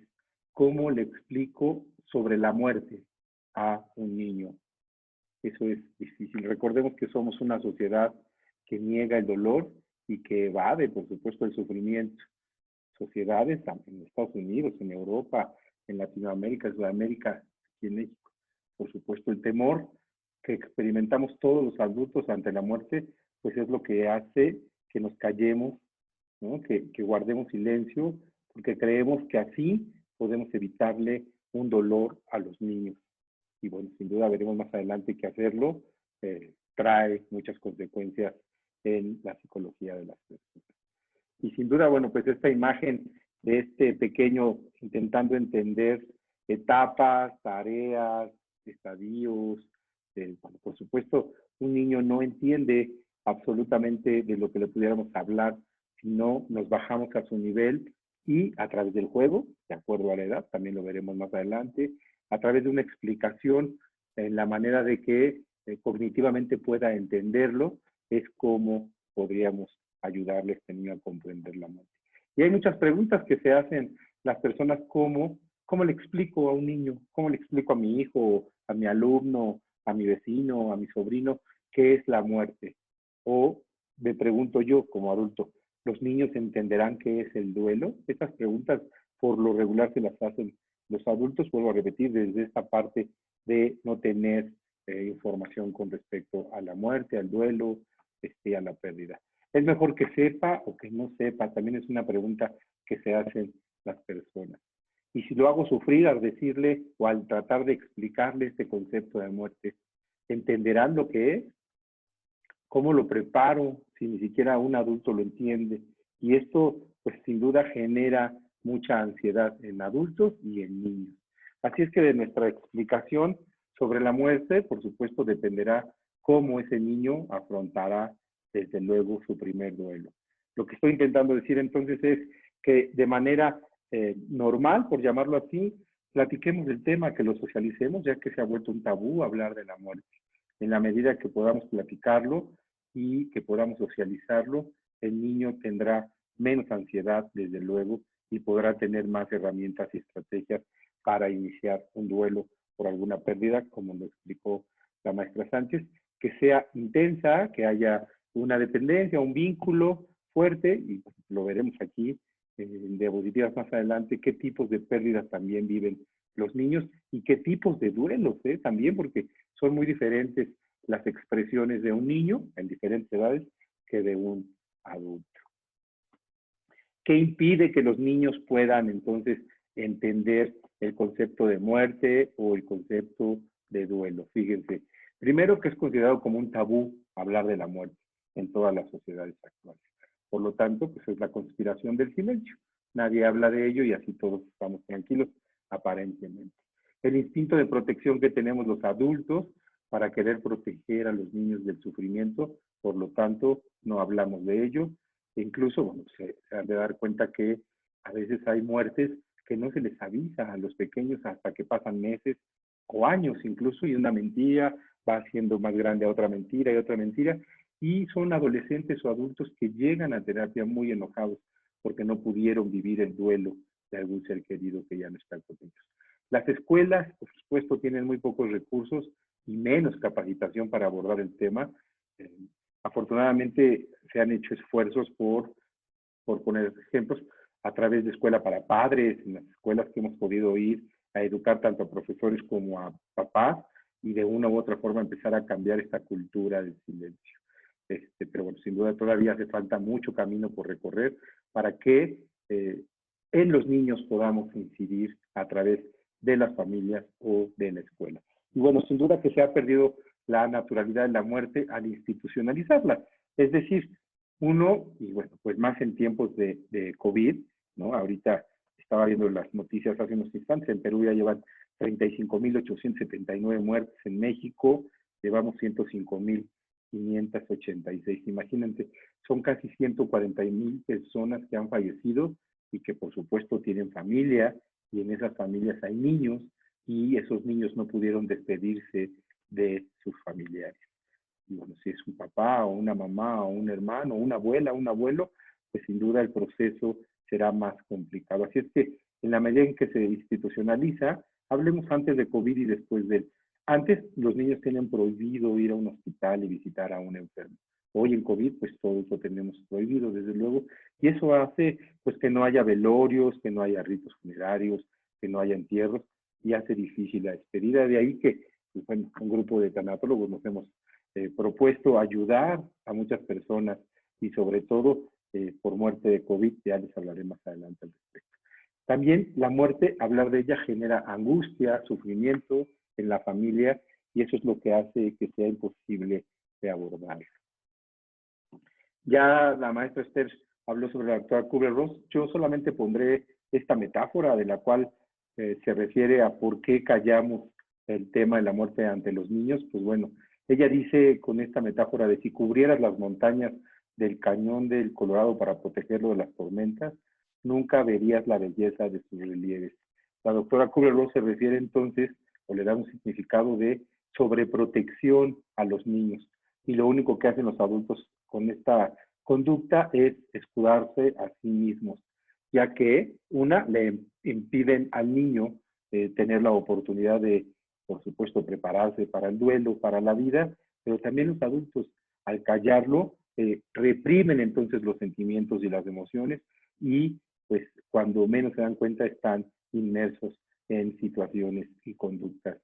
¿Cómo le explico sobre la muerte a un niño? Eso es difícil. Recordemos que somos una sociedad que niega el dolor y que evade, por supuesto, el sufrimiento. Sociedades en Estados Unidos, en Europa, en Latinoamérica, en Sudamérica, aquí en México, por supuesto, el temor que experimentamos todos los adultos ante la muerte, pues es lo que hace que nos callemos, ¿no? Que guardemos silencio, porque creemos que así podemos evitarle un dolor a los niños. Y bueno, sin duda veremos más adelante que hacerlo trae muchas consecuencias en la psicología de las personas. Y sin duda, bueno, pues esta imagen de este pequeño intentando entender etapas, tareas, estadios, bueno, por supuesto, un niño no entiende absolutamente de lo que le pudiéramos hablar si no nos bajamos a su nivel y a través del juego, de acuerdo a la edad, también lo veremos más adelante, a través de una explicación en la manera de que cognitivamente pueda entenderlo, es como podríamos ayudarle a este niño a comprender la muerte. Y hay muchas preguntas que se hacen las personas como, ¿cómo le explico a un niño? ¿Cómo le explico a mi hijo, a mi alumno, a mi vecino, a mi sobrino, qué es la muerte? O me pregunto yo como adulto, ¿los niños entenderán qué es el duelo? Estas preguntas por lo regular se las hacen los adultos, vuelvo a repetir, desde esta parte de no tener información con respecto a la muerte, al duelo, a la pérdida. ¿Es mejor que sepa o que no sepa? También es una pregunta que se hacen las personas. Y si lo hago sufrir al decirle o al tratar de explicarle este concepto de muerte, ¿entenderán lo que es? ¿Cómo lo preparo si ni siquiera un adulto lo entiende? Y esto, pues sin duda genera mucha ansiedad en adultos y en niños. Así es que de nuestra explicación sobre la muerte, por supuesto, dependerá cómo ese niño afrontará, desde luego, su primer duelo. Lo que estoy intentando decir entonces es que de manera normal, por llamarlo así, platiquemos del tema, que lo socialicemos, ya que se ha vuelto un tabú hablar de la muerte. En la medida que podamos platicarlo y que podamos socializarlo, el niño tendrá menos ansiedad, desde luego, y podrá tener más herramientas y estrategias para iniciar un duelo por alguna pérdida, como lo explicó la maestra Sánchez, que sea intensa, que haya una dependencia, un vínculo fuerte, y lo veremos aquí en diapositivas más adelante, qué tipos de pérdidas también viven los niños y qué tipos de duelos también, porque son muy diferentes las expresiones de un niño en diferentes edades que de un adulto. ¿Qué impide que los niños puedan entonces entender el concepto de muerte o el concepto de duelo? Fíjense, primero que es considerado como un tabú hablar de la muerte en todas las sociedades actuales. Por lo tanto, pues es la conspiración del silencio. Nadie habla de ello y así todos estamos tranquilos, aparentemente. El instinto de protección que tenemos los adultos para querer proteger a los niños del sufrimiento, por lo tanto, no hablamos de ello. E incluso, bueno, se han de dar cuenta que a veces hay muertes que no se les avisa a los pequeños hasta que pasan meses o años incluso, y una mentira va haciendo más grande a otra mentira y otra mentira, y son adolescentes o adultos que llegan a terapia muy enojados porque no pudieron vivir el duelo de algún ser querido que ya no está con ellos. Las escuelas, por supuesto, tienen muy pocos recursos y menos capacitación para abordar el tema. Afortunadamente se han hecho esfuerzos por poner ejemplos, a través de Escuela para Padres, en las escuelas que hemos podido ir a educar tanto a profesores como a papás y de una u otra forma empezar a cambiar esta cultura del silencio. Pero bueno, sin duda todavía hace falta mucho camino por recorrer para que en los niños podamos incidir a través de las familias o de la escuela. Y bueno, sin duda que se ha perdido la naturalidad de la muerte al institucionalizarla. Es decir, uno, y bueno, pues más en tiempos de COVID, ¿no? Ahorita estaba viendo las noticias hace unos instantes, en Perú ya llevan 35.879 muertes, en México llevamos 105.586. Imagínense, son casi 140.000 personas que han fallecido y que por supuesto tienen familia, y en esas familias hay niños, y esos niños no pudieron despedirse de sus familiares. Y bueno, si es un papá o una mamá o un hermano, una abuela, un abuelo, pues sin duda el proceso será más complicado. Así es que en la medida en que se institucionaliza, hablemos antes de COVID y después de él. Antes los niños tenían prohibido ir a un hospital y visitar a un enfermo. Hoy en COVID, pues todos lo tenemos prohibido, desde luego, y eso hace pues que no haya velorios, que no haya ritos funerarios, que no haya entierros, y hace difícil la despedida. De ahí que pues, bueno, un grupo de tanatólogos nos hemos propuesto ayudar a muchas personas y sobre todo por muerte de COVID, ya les hablaré más adelante al respecto. También la muerte, hablar de ella genera angustia, sufrimiento en la familia y eso es lo que hace que sea imposible de abordar. Ya la maestra Esther habló sobre la doctora Kubler-Ross. Yo solamente pondré esta metáfora de la cual se refiere a por qué callamos el tema de la muerte ante los niños. Pues bueno, ella dice con esta metáfora de si cubrieras las montañas del cañón del Colorado para protegerlo de las tormentas, nunca verías la belleza de sus relieves. La doctora Kubler-Ross se refiere entonces, o le da un significado de sobreprotección a los niños. Y lo único que hacen los adultos con esta conducta es escudarse a sí mismos, ya que una, le impiden al niño tener la oportunidad de, por supuesto, prepararse para el duelo, para la vida, pero también los adultos, al callarlo, reprimen entonces los sentimientos y las emociones y pues cuando menos se dan cuenta están inmersos en situaciones y conductas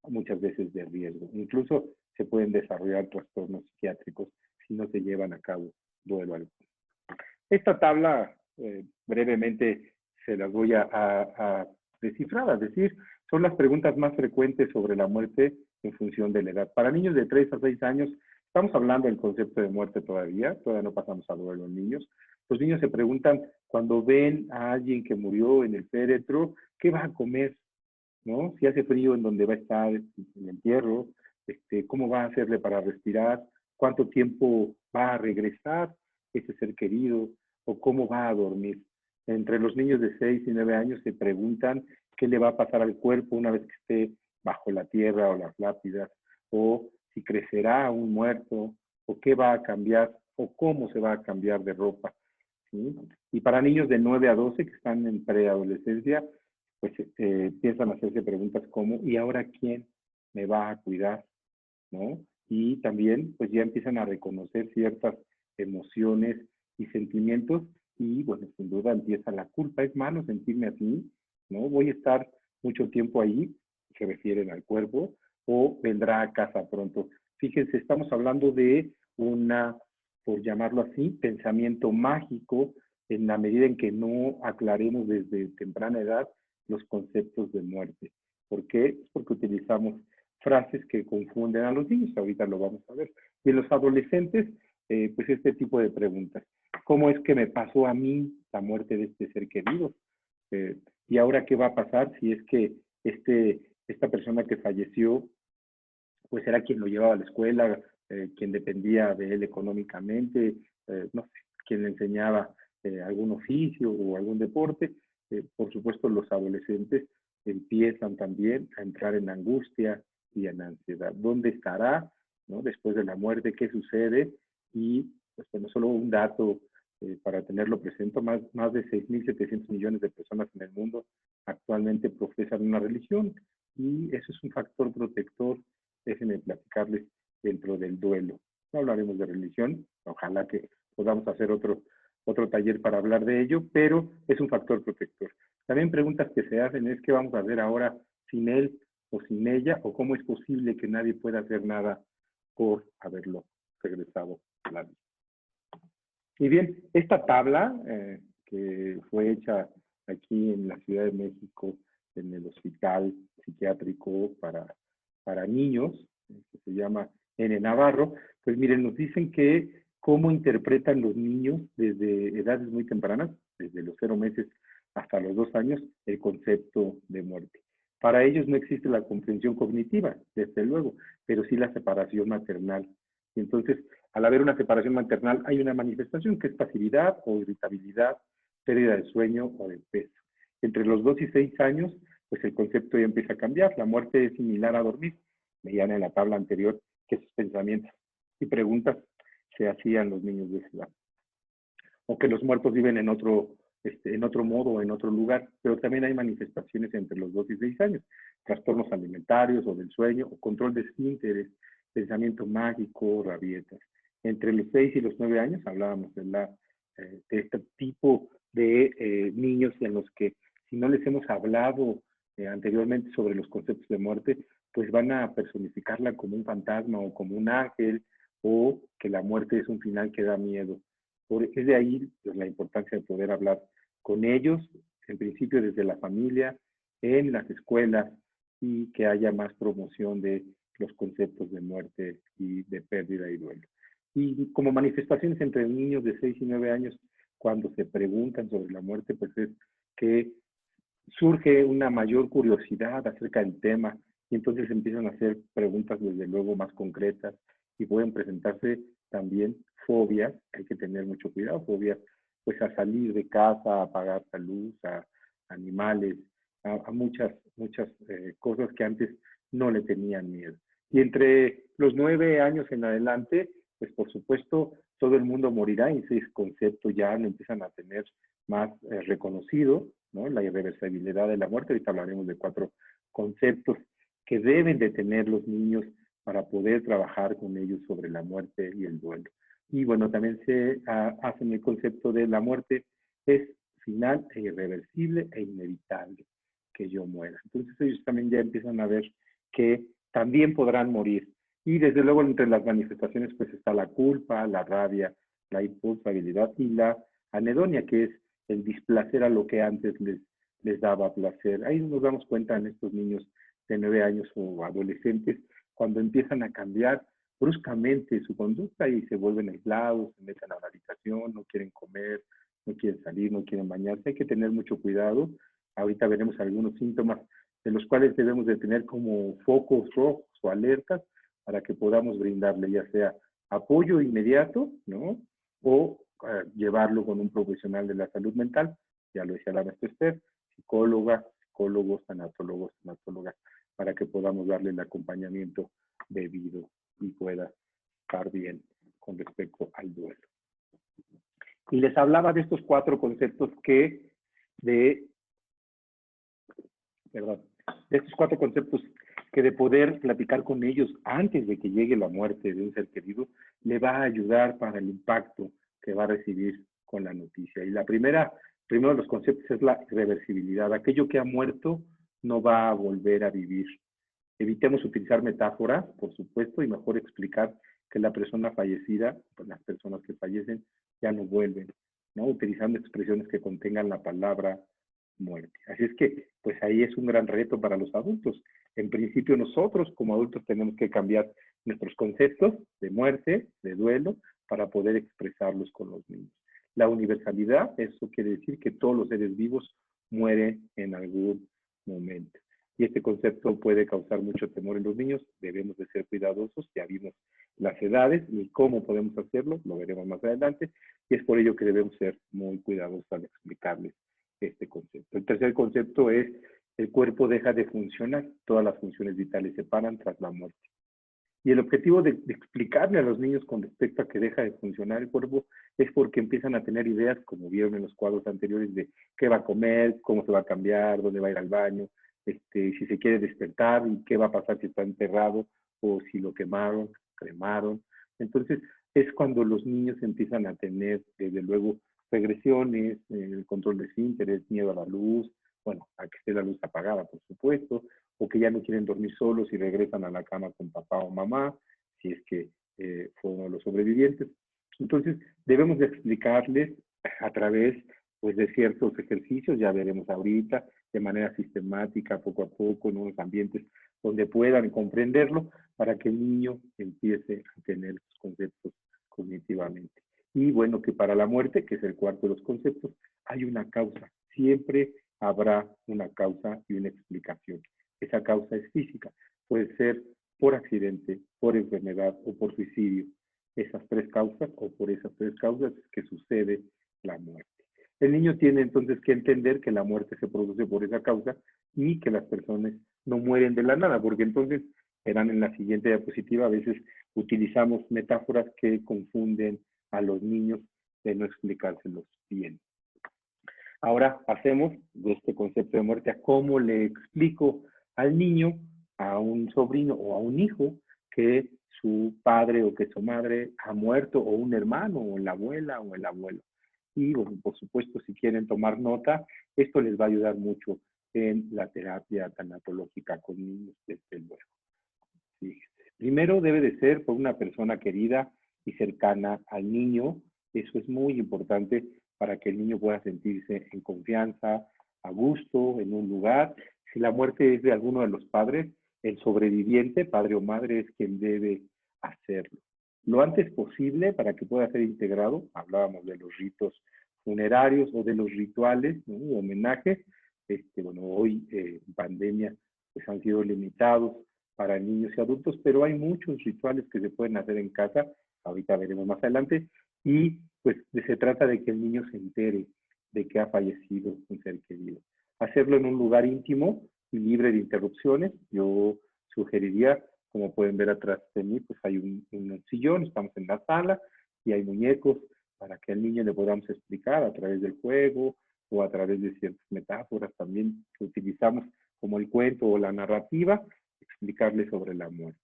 muchas veces de riesgo. Incluso se pueden desarrollar trastornos psiquiátricos si no se llevan a cabo duelo alguno. Esta tabla brevemente se las voy a descifrar, es decir, son las preguntas más frecuentes sobre la muerte en función de la edad. Para niños de 3 a 6 años, estamos hablando del concepto de muerte todavía no pasamos a duelo en niños. Los niños se preguntan cuando ven a alguien que murió en el féretro, ¿qué va a comer? ¿No? Si hace frío, en donde va a estar el entierro, cómo va a hacerle para respirar, cuánto tiempo va a regresar ese ser querido, o cómo va a dormir. Entre los niños de 6 y 9 años se preguntan qué le va a pasar al cuerpo una vez que esté bajo la tierra o las lápidas, o si crecerá un muerto, o qué va a cambiar, o cómo se va a cambiar de ropa. ¿Sí? Y para niños de 9 a 12 que están en preadolescencia, pues empiezan a hacerse preguntas como, ¿y ahora quién me va a cuidar? ¿No? Y también, pues ya empiezan a reconocer ciertas emociones y sentimientos y, bueno, sin duda empieza la culpa. Es malo sentirme así, ¿no? Voy a estar mucho tiempo ahí, se refieren al cuerpo, o vendrá a casa pronto. Fíjense, estamos hablando de una, por llamarlo así, pensamiento mágico, en la medida en que no aclaremos desde temprana edad los conceptos de muerte. ¿Por qué? Porque utilizamos frases que confunden a los niños, ahorita lo vamos a ver. Y en los adolescentes, pues este tipo de preguntas. ¿Cómo es que me pasó a mí la muerte de este ser querido? ¿Y ahora qué va a pasar si es que esta persona que falleció, pues era quien lo llevaba a la escuela, quien dependía de él económicamente, no sé, quien le enseñaba algún oficio o algún deporte? Por supuesto, los adolescentes empiezan también a entrar en angustia y en ansiedad. ¿Dónde estará, ¿no? Después de la muerte? ¿Qué sucede? Y pues bueno, solo un dato para tenerlo presente, más de 6.700 millones de personas en el mundo actualmente profesan una religión y eso es un factor protector. Déjenme platicarles dentro del duelo. No hablaremos de religión, ojalá que podamos hacer otro taller para hablar de ello, pero es un factor protector. También preguntas que se hacen es qué vamos a hacer ahora sin él o sin ella, o cómo es posible que nadie pueda hacer nada por haberlo regresado a la vida. Y bien, esta tabla que fue hecha aquí en la Ciudad de México, en el Hospital Psiquiátrico para Niños, que se llama N. Navarro, pues miren, nos dicen que cómo interpretan los niños desde edades muy tempranas, desde los 0 meses hasta los 2 años, el concepto de muerte. Para ellos no existe la comprensión cognitiva, desde luego, pero sí la separación maternal. Y entonces, al haber una separación maternal, hay una manifestación que es pasividad o irritabilidad, pérdida de sueño o de peso. Entre los 2 y 6 años, pues el concepto ya empieza a cambiar. La muerte es similar a dormir. Veían en la tabla anterior que sus pensamientos y preguntas se hacían los niños de esa edad. O que los muertos viven en otro modo, en otro lugar, pero también hay manifestaciones entre los 2 y 6 años, trastornos alimentarios o del sueño, o control de esfínteres, pensamiento mágico, rabietas. Entre los 6 y los 9 años hablábamos de este tipo de niños en los que si no les hemos hablado anteriormente sobre los conceptos de muerte, pues van a personificarla como un fantasma o como un ángel, o que la muerte es un final que da miedo. Es de ahí pues, la importancia de poder hablar con ellos, en principio desde la familia, en las escuelas, y que haya más promoción de los conceptos de muerte y de pérdida y duelo. Y como manifestaciones entre niños de 6 y 9 años, cuando se preguntan sobre la muerte, pues es que surge una mayor curiosidad acerca del tema y entonces empiezan a hacer preguntas desde luego más concretas y pueden presentarse también fobias, hay que tener mucho cuidado, fobias pues a salir de casa, a apagar la luz, a animales, a muchas cosas que antes no le tenían miedo. Y entre los 9 años en adelante, pues por supuesto todo el mundo morirá y ese concepto ya lo empiezan a tener más reconocido, ¿no? La irreversibilidad de la muerte. Ahorita hablaremos de 4 conceptos que deben de tener los niños para poder trabajar con ellos sobre la muerte y el duelo. Y bueno, también se hacen el concepto de la muerte es final e irreversible e inevitable que yo muera. Entonces ellos también ya empiezan a ver que también podrán morir. Y desde luego entre las manifestaciones pues está la culpa, la rabia, la impulsabilidad y la anedonia, que es el displacer a lo que antes les daba placer. Ahí nos damos cuenta en estos niños de 9 años o adolescentes, cuando empiezan a cambiar bruscamente su conducta y se vuelven aislados, se meten a la habitación, no quieren comer, no quieren salir, no quieren bañarse. Hay que tener mucho cuidado. Ahorita veremos algunos síntomas de los cuales debemos de tener como focos rojos o alertas para que podamos brindarle ya sea apoyo inmediato, ¿no? O llevarlo con un profesional de la salud mental, ya lo decía la maestra Esther, psicóloga, psicólogos, tanatólogos, tanatólogas, para que podamos darle el acompañamiento debido y pueda estar bien con respecto al duelo. Y les hablaba de estos 4 conceptos de estos 4 conceptos que de poder platicar con ellos antes de que llegue la muerte de un ser querido, le va a ayudar para el impacto que va a recibir con la noticia. Y primero de los conceptos es la irreversibilidad. Aquello que ha muerto no va a volver a vivir. Evitemos utilizar metáforas, por supuesto, y mejor explicar que la persona fallecida, pues las personas que fallecen, ya no vuelven, ¿no? Utilizando expresiones que contengan la palabra muerte. Así es que, pues ahí es un gran reto para los adultos. En principio nosotros como adultos tenemos que cambiar nuestros conceptos de muerte, de duelo, para poder expresarlos con los niños. La universalidad, eso quiere decir que todos los seres vivos mueren en algún momento. Y este concepto puede causar mucho temor en los niños, debemos de ser cuidadosos, ya vimos las edades y cómo podemos hacerlo, lo veremos más adelante, y es por ello que debemos ser muy cuidadosos al explicarles este concepto. El tercer concepto es el cuerpo deja de funcionar, todas las funciones vitales se paran tras la muerte. Y el objetivo de explicarle a los niños con respecto a que deja de funcionar el cuerpo es porque empiezan a tener ideas, como vieron en los cuadros anteriores, de qué va a comer, cómo se va a cambiar, dónde va a ir al baño, si se quiere despertar y qué va a pasar si está enterrado o si lo quemaron, cremaron. Entonces es cuando los niños empiezan a tener, desde luego, regresiones, el control de esfínteres, miedo a la luz, bueno, a que esté la luz apagada, por supuesto, o que ya no quieren dormir solos y regresan a la cama con papá o mamá, si es que fue uno de los sobrevivientes. Entonces, debemos de explicarles a través pues, de ciertos ejercicios, ya veremos ahorita, de manera sistemática, poco a poco, en unos ambientes donde puedan comprenderlo, para que el niño empiece a tener los conceptos cognitivamente. Y bueno, que para la muerte, que es el cuarto de los conceptos, hay una causa. Siempre habrá una causa y una explicación. Esa causa es física. Puede ser por accidente, por enfermedad o por suicidio. Esas 3 causas o por esas 3 causas es que sucede la muerte. El niño tiene entonces que entender que la muerte se produce por esa causa y que las personas no mueren de la nada, porque entonces, verán en la siguiente diapositiva, a veces utilizamos metáforas que confunden a los niños de no explicárselos bien. Ahora pasemos de este concepto de muerte a cómo le explico al niño, a un sobrino o a un hijo que su padre o que su madre ha muerto, o un hermano, o la abuela o el abuelo. Y bueno, por supuesto, si quieren tomar nota, esto les va a ayudar mucho en la terapia tanatológica con niños, desde luego. Primero debe de ser por una persona querida y cercana al niño. Eso es muy importante para que el niño pueda sentirse en confianza, a gusto, en un lugar. Si la muerte es de alguno de los padres, el sobreviviente, padre o madre, es quien debe hacerlo. Lo antes posible para que pueda ser integrado, hablábamos de los ritos funerarios o de los rituales, ¿no? Homenajes, bueno, hoy en pandemia pues han sido limitados para niños y adultos, pero hay muchos rituales que se pueden hacer en casa, ahorita veremos más adelante, y pues se trata de que el niño se entere de que ha fallecido un ser querido. Hacerlo en un lugar íntimo y libre de interrupciones. Yo sugeriría, como pueden ver atrás de mí, pues hay un sillón, estamos en la sala y hay muñecos para que al niño le podamos explicar a través del juego o a través de ciertas metáforas también que utilizamos como el cuento o la narrativa, explicarle sobre la muerte.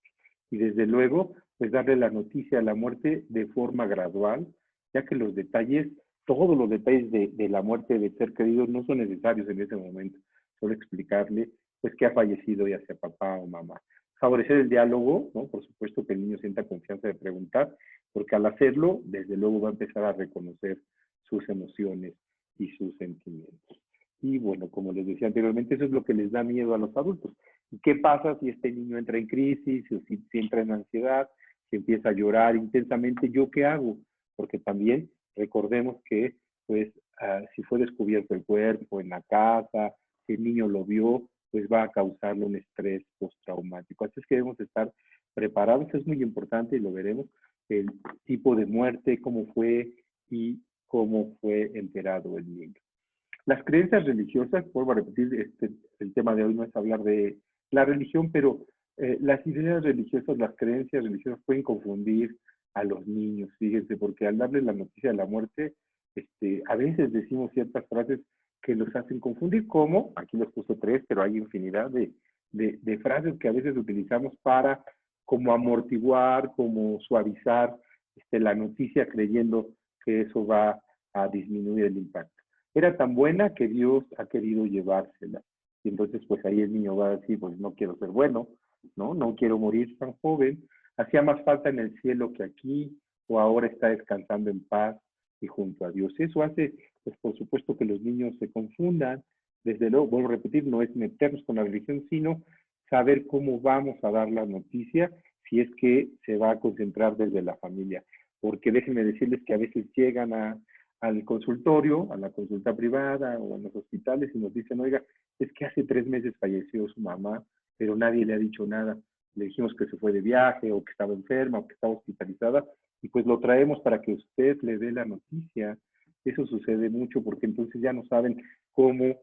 Y desde luego, pues darle la noticia de la muerte de forma gradual, ya que los detalles, todos los detalles de la muerte de ser querido no son necesarios en ese momento. Solo explicarle, pues, que ha fallecido ya sea papá o mamá. Favorecer el diálogo, ¿no? Por supuesto que el niño sienta confianza de preguntar, porque al hacerlo, desde luego va a empezar a reconocer sus emociones y sus sentimientos. Y bueno, como les decía anteriormente, eso es lo que les da miedo a los adultos. ¿Y qué pasa si este niño entra en crisis, o si entra en ansiedad, si empieza a llorar intensamente? ¿Yo qué hago? Porque también recordemos que, pues, si fue descubierto el cuerpo en la casa, si el niño lo vio, pues va a causarle un estrés postraumático. Así es que debemos estar preparados. Es muy importante y lo veremos, el tipo de muerte, cómo fue y cómo fue enterado el niño. Las creencias religiosas, vuelvo a repetir, el tema de hoy no es hablar de la religión, pero las ideas religiosas, las creencias religiosas pueden confundir a los niños, fíjense, porque al darles la noticia de la muerte, a veces decimos ciertas frases que los hacen confundir, como, aquí los puse tres, pero hay infinidad de frases que a veces utilizamos para como amortiguar, como suavizar la noticia creyendo que eso va a disminuir el impacto. Era tan buena que Dios ha querido llevársela. Y entonces, pues ahí el niño va a decir, pues no quiero ser bueno, ¿no? No quiero morir tan joven. Hacía más falta en el cielo que aquí, o ahora está descansando en paz y junto a Dios. Eso hace, pues por supuesto, que los niños se confundan. Desde luego, vuelvo a repetir, no es meternos con la religión, sino saber cómo vamos a dar la noticia si es que se va a concentrar desde la familia. Porque déjenme decirles que a veces llegan al consultorio, a la consulta privada o a los hospitales y nos dicen, oiga, es que hace 3 meses falleció su mamá, pero nadie le ha dicho nada. Le dijimos que se fue de viaje o que estaba enferma o que estaba hospitalizada y pues lo traemos para que usted le dé la noticia. Eso sucede mucho porque entonces ya no saben cómo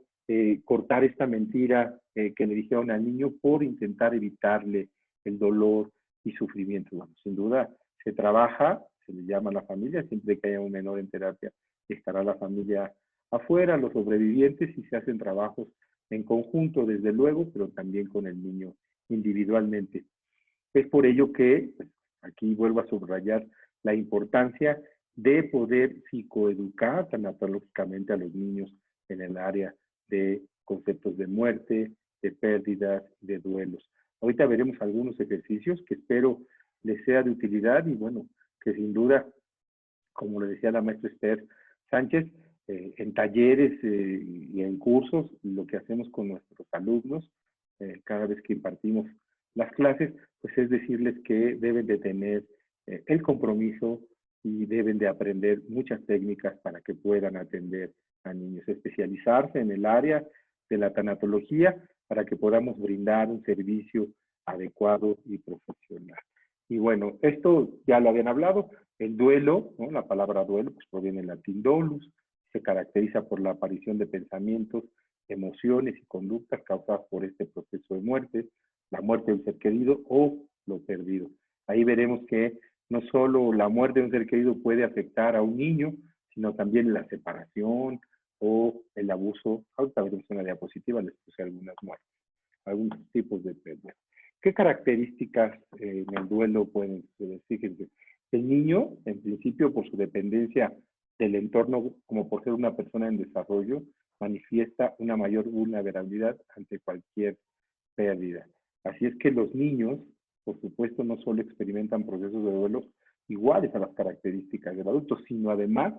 cortar esta mentira que le dijeron al niño por intentar evitarle el dolor y sufrimiento. Bueno, sin duda se trabaja, se le llama a la familia, siempre que haya un menor en terapia, estará la familia afuera, los sobrevivientes, y se hacen trabajos en conjunto, desde luego, pero también con el niño individualmente. Es por ello que, pues, aquí vuelvo a subrayar la importancia de poder psicoeducar tanatológicamente a los niños en el área de conceptos de muerte, de pérdidas, de duelos. Ahorita veremos algunos ejercicios que espero les sea de utilidad y bueno, que sin duda, como le decía la maestra Esther Sánchez, en talleres y en cursos, lo que hacemos con nuestros alumnos, cada vez que impartimos las clases, pues es decirles que deben de tener el compromiso y deben de aprender muchas técnicas para que puedan atender a niños, especializarse en el área de la tanatología para que podamos brindar un servicio adecuado y profesional. Y bueno, esto ya lo habían hablado, el duelo, ¿no? La palabra duelo pues proviene del latín dolus, se caracteriza por la aparición de pensamientos, emociones y conductas causadas por este proceso de muerte, la muerte de un ser querido o lo perdido. Ahí veremos que no solo la muerte de un ser querido puede afectar a un niño, sino también la separación o el abuso. Ahorita veremos una diapositiva, les puse algunas muertes, algunos tipos de pérdidas. ¿Qué características en el duelo pueden ser? Fíjense, el niño, en principio, por su dependencia del entorno, como por ser una persona en desarrollo, manifiesta una mayor vulnerabilidad ante cualquier pérdida. Así es que los niños por supuesto, no solo experimentan procesos de duelo iguales a las características del adulto, sino además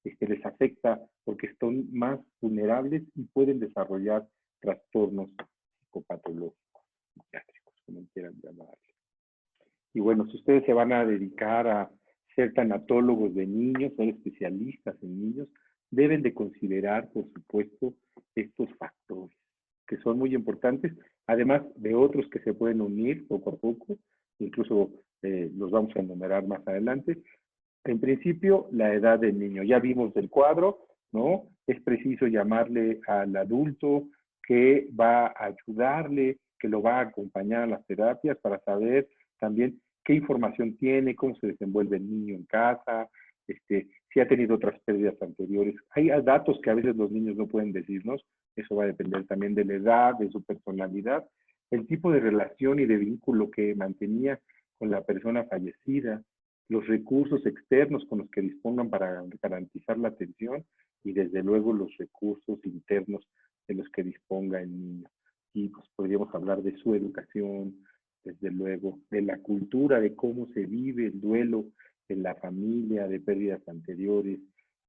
les afecta porque están más vulnerables y pueden desarrollar trastornos psicopatológicos, psiquiátricos, como quieran llamarlo. Y bueno, si ustedes se van a dedicar a ser tanatólogos de niños, ser especialistas en niños, deben de considerar, por supuesto, estos factores, que son muy importantes, además de otros que se pueden unir poco a poco, incluso los vamos a enumerar más adelante. En principio, la edad del niño. Ya vimos del cuadro, ¿no? Es preciso llamarle al adulto que va a ayudarle, que lo va a acompañar a las terapias para saber también qué información tiene, cómo se desenvuelve el niño en casa, si ha tenido otras pérdidas anteriores. Hay datos que a veces los niños no pueden decirnos, eso va a depender también de la edad, de su personalidad, el tipo de relación y de vínculo que mantenía con la persona fallecida, los recursos externos con los que dispongan para garantizar la atención y desde luego los recursos internos de los que disponga el niño. Y pues podríamos hablar de su educación, desde luego, de la cultura, de cómo se vive el duelo en la familia, de pérdidas anteriores,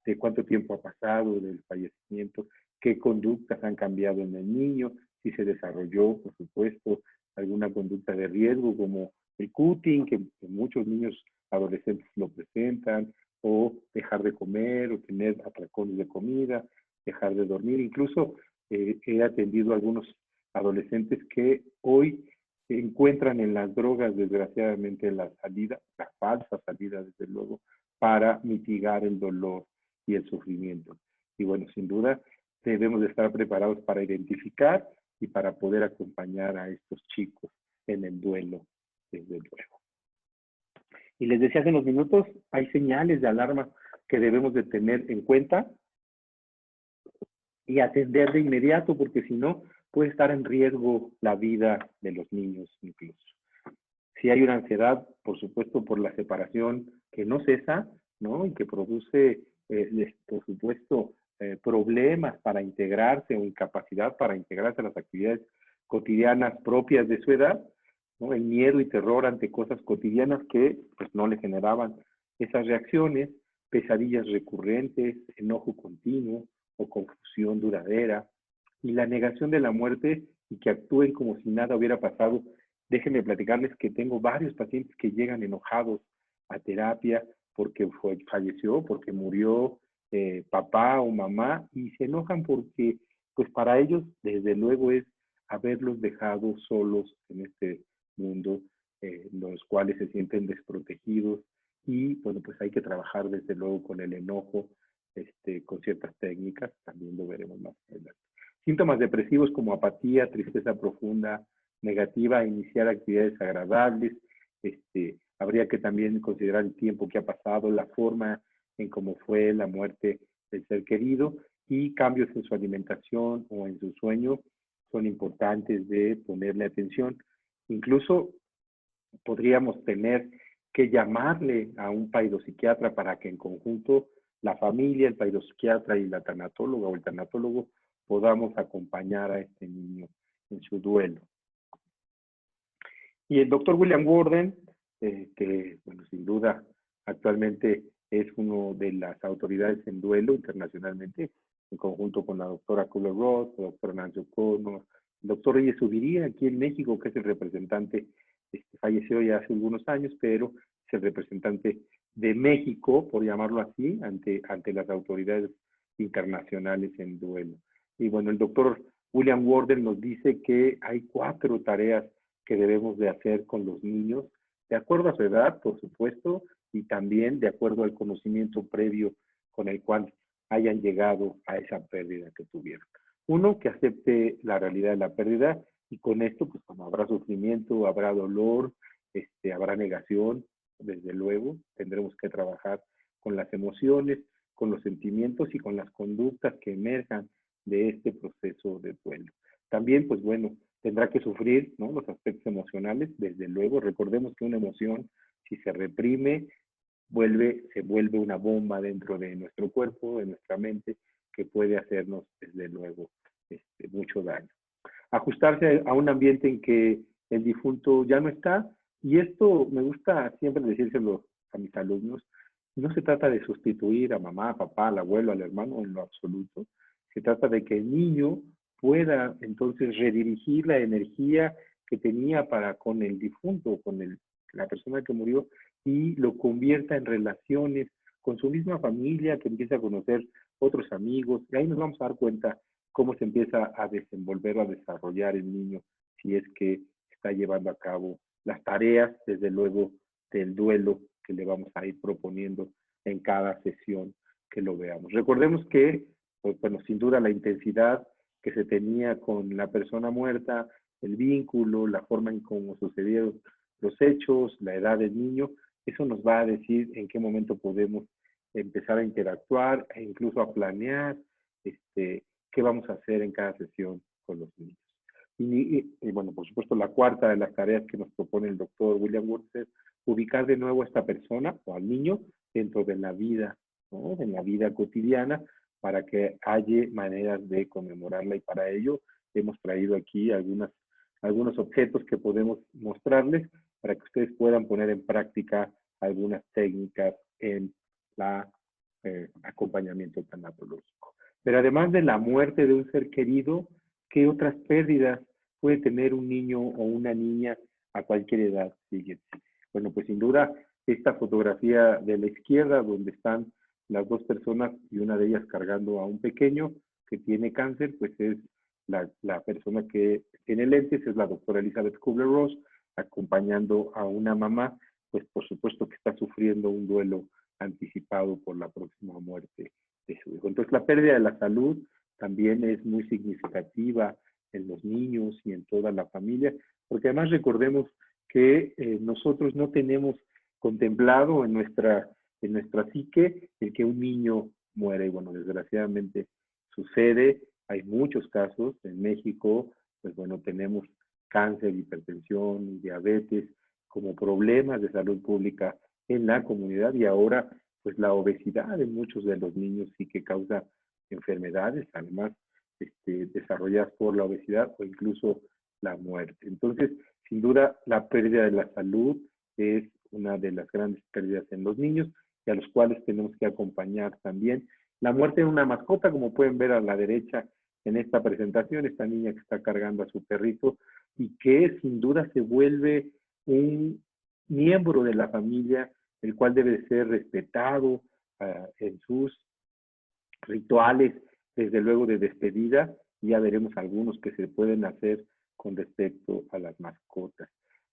de cuánto tiempo ha pasado del fallecimiento, qué conductas han cambiado en el niño, si se desarrolló, por supuesto, alguna conducta de riesgo como el cutting, que muchos niños adolescentes lo presentan, o dejar de comer, o tener atracones de comida, dejar de dormir. Incluso he atendido a algunos adolescentes que hoy se encuentran en las drogas, desgraciadamente, la salida, la falsa salida, desde luego, para mitigar el dolor y el sufrimiento. Y bueno, sin duda, debemos de estar preparados para identificar y para poder acompañar a estos chicos en el duelo, desde luego. Y les decía hace unos minutos, hay señales de alarma que debemos de tener en cuenta y atender de inmediato, porque si no, puede estar en riesgo la vida de los niños incluso. Si hay una ansiedad, por supuesto, por la separación que no cesa, ¿no? Y que produce, por supuesto, problemas para integrarse o incapacidad para integrarse a las actividades cotidianas propias de su edad, ¿no? El miedo y terror ante cosas cotidianas que pues, no le generaban esas reacciones, pesadillas recurrentes, enojo continuo o confusión duradera, y la negación de la muerte y que actúen como si nada hubiera pasado. Déjenme platicarles que tengo varios pacientes que llegan enojados a terapia porque falleció, porque murió papá o mamá, y se enojan porque pues para ellos desde luego es haberlos dejado solos en este mundo, los cuales se sienten desprotegidos, y bueno, pues hay que trabajar desde luego con el enojo, con ciertas técnicas, también lo veremos más adelante. Síntomas depresivos como apatía, tristeza profunda, negativa a iniciar actividades agradables. Habría que también considerar el tiempo que ha pasado, la forma en cómo fue la muerte del ser querido, y cambios en su alimentación o en su sueño son importantes de ponerle atención. Incluso podríamos tener que llamarle a un psiquiatra para que en conjunto la familia, el psiquiatra y la tanatóloga o el tanatólogo podamos acompañar a este niño en su duelo. Y el doctor William Worden, que bueno, sin duda actualmente es uno de las autoridades en duelo internacionalmente, en conjunto con la doctora Kubler-Ross, la doctora Nancy O'Connor, el doctor Reyes Ubiría, aquí en México, que es el representante, falleció ya hace algunos años, pero es el representante de México, por llamarlo así, ante las autoridades internacionales en duelo. Y bueno, el doctor William Worden nos dice que hay 4 tareas que debemos de hacer con los niños, de acuerdo a su edad, por supuesto, y también de acuerdo al conocimiento previo con el cual hayan llegado a esa pérdida que tuvieron. Uno, que acepte la realidad de la pérdida, y con esto, pues como habrá sufrimiento, habrá dolor, habrá negación, desde luego, tendremos que trabajar con las emociones, con los sentimientos y con las conductas que emerjan de este proceso de duelo. También, pues bueno, tendrá que sufrir, ¿no?, los aspectos emocionales, desde luego. Recordemos que una emoción, si se reprime, se vuelve una bomba dentro de nuestro cuerpo, de nuestra mente, que puede hacernos, desde luego, mucho daño. Ajustarse a un ambiente en que el difunto ya no está, Y esto me gusta siempre decírselo a mis alumnos, no se trata de sustituir a mamá, a papá, al abuelo, al hermano en lo absoluto. Se trata de que el niño pueda entonces redirigir la energía que tenía para con el difunto, con la persona que murió, y lo convierta en relaciones con su misma familia, que empiece a conocer otros amigos. Y ahí nos vamos a dar cuenta cómo se empieza a desenvolver, a desarrollar el niño, si es que está llevando a cabo las tareas, desde luego, del duelo que le vamos a ir proponiendo en cada sesión que lo veamos. Recordemos que, pues, bueno, sin duda la intensidad que se tenía con la persona muerta, el vínculo, la forma en cómo sucedieron los hechos, la edad del niño, eso nos va a decir en qué momento podemos empezar a interactuar e incluso a planear qué vamos a hacer en cada sesión con los niños. Y bueno, por supuesto, la cuarta de las tareas que nos propone el doctor William Wurtz es ubicar de nuevo a esta persona o al niño dentro de la vida, ¿no? En la vida cotidiana, para que haya maneras de conmemorarla. Y para ello hemos traído aquí algunos objetos que podemos mostrarles para que ustedes puedan poner en práctica algunas técnicas en la acompañamiento tanatológico. Pero además de la muerte de un ser querido, ¿qué otras pérdidas puede tener un niño o una niña a cualquier edad? Fíjense. Bueno, pues sin duda, esta fotografía de la izquierda, donde están las dos personas y una de ellas cargando a un pequeño que tiene cáncer, pues es la persona que tiene lentes, es la doctora Elizabeth Kubler-Ross, acompañando a una mamá, pues por supuesto que está sufriendo un duelo anticipado por la próxima muerte de su hijo. Entonces, la pérdida de la salud también es muy significativa en los niños y en toda la familia, porque además recordemos que nosotros no tenemos contemplado en nuestra psique el que un niño muere. Y bueno, desgraciadamente sucede, hay muchos casos en México, pues bueno, tenemos cáncer, hipertensión, diabetes como problemas de salud pública en la comunidad, y ahora pues la obesidad en muchos de los niños sí que causa enfermedades, además desarrolladas por la obesidad o incluso la muerte. Entonces, sin duda, la pérdida de la salud es una de las grandes pérdidas en los niños y a los cuales tenemos que acompañar también. La muerte de una mascota, como pueden ver a la derecha en esta presentación, esta niña que está cargando a su perrito y que sin duda se vuelve un miembro de la familia, el cual debe ser respetado en sus rituales, desde luego de despedida, y ya veremos algunos que se pueden hacer con respecto a las mascotas.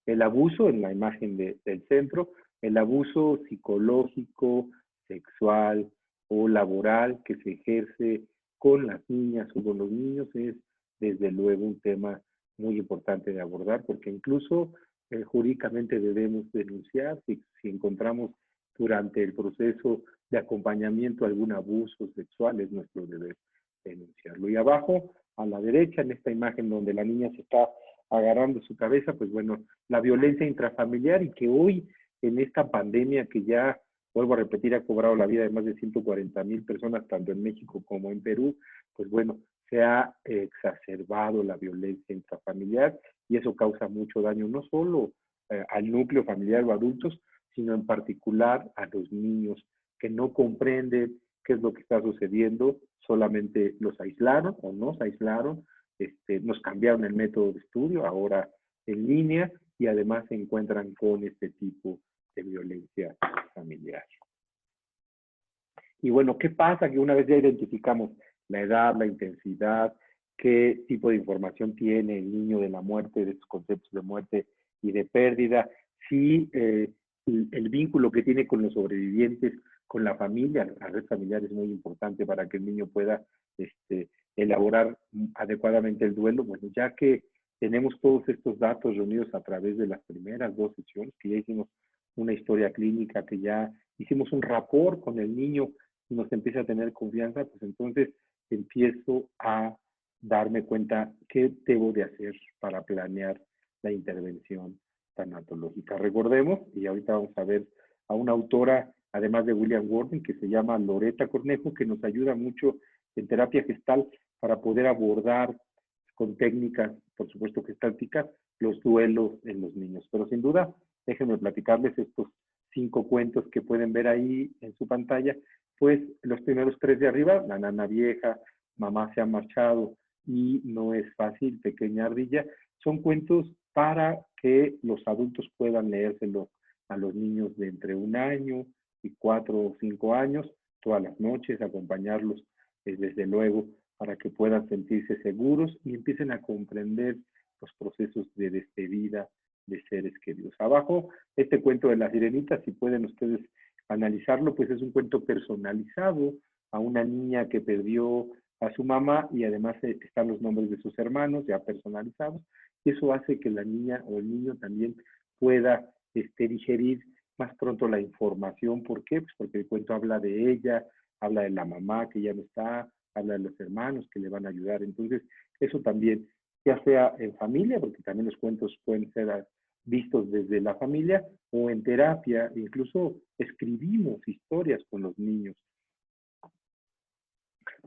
El abuso, en la imagen del centro, el abuso psicológico, sexual o laboral que se ejerce con las niñas o con los niños es desde luego un tema muy importante de abordar, porque incluso jurídicamente debemos denunciar si encontramos durante el proceso de acompañamiento algún abuso sexual, es nuestro deber denunciarlo. Y abajo, a la derecha, en esta imagen donde la niña se está agarrando su cabeza, pues bueno, la violencia intrafamiliar, y que hoy en esta pandemia que ya, vuelvo a repetir, ha cobrado la vida de más de 140,000 personas, tanto en México como en Perú, pues bueno, se ha exacerbado la violencia intrafamiliar y eso causa mucho daño, no solo al núcleo familiar o adultos, sino en particular a los niños que no comprenden qué es lo que está sucediendo, solamente los aislaron o nos aislaron, nos cambiaron el método de estudio, ahora en línea, y además se encuentran con este tipo de violencia familiar. Y bueno, ¿qué pasa? Que una vez ya identificamos la edad, la intensidad, qué tipo de información tiene el niño de la muerte, de estos conceptos de muerte y de pérdida, si el vínculo que tiene con los sobrevivientes, con la familia, la red familiar es muy importante para que el niño pueda elaborar adecuadamente el duelo. Bueno, ya que tenemos todos estos datos reunidos a través de las primeras 2 sesiones, que ya hicimos una historia clínica, que ya hicimos un rapport con el niño y nos empieza a tener confianza, pues entonces empiezo a darme cuenta qué debo de hacer para planear la intervención tanatológica. Recordemos, y ahorita vamos a ver a una autora, además de William Gordon, que se llama Loretta Cornejo, que nos ayuda mucho en terapia gestal para poder abordar con técnicas, por supuesto gestálticas, los duelos en los niños. Pero sin duda, déjenme platicarles estos 5 cuentos que pueden ver ahí en su pantalla. Pues los primeros 3 de arriba, La nana vieja, Mamá se ha marchado y No es fácil, Pequeña ardilla, son cuentos para que los adultos puedan leérselos a los niños de entre 1 año y 4 o 5 años, todas las noches, acompañarlos desde luego para que puedan sentirse seguros y empiecen a comprender los procesos de despedida de seres queridos. Abajo, este cuento de la sirenita, si pueden ustedes analizarlo, pues es un cuento personalizado a una niña que perdió a su mamá y además están los nombres de sus hermanos ya personalizados, y eso hace que la niña o el niño también pueda digerir más pronto la información. ¿Por qué? Pues porque el cuento habla de ella, habla de la mamá que ya no está, habla de los hermanos que le van a ayudar. Entonces, eso también, ya sea en familia, porque también los cuentos pueden ser vistos desde la familia, o en terapia, incluso escribimos historias con los niños.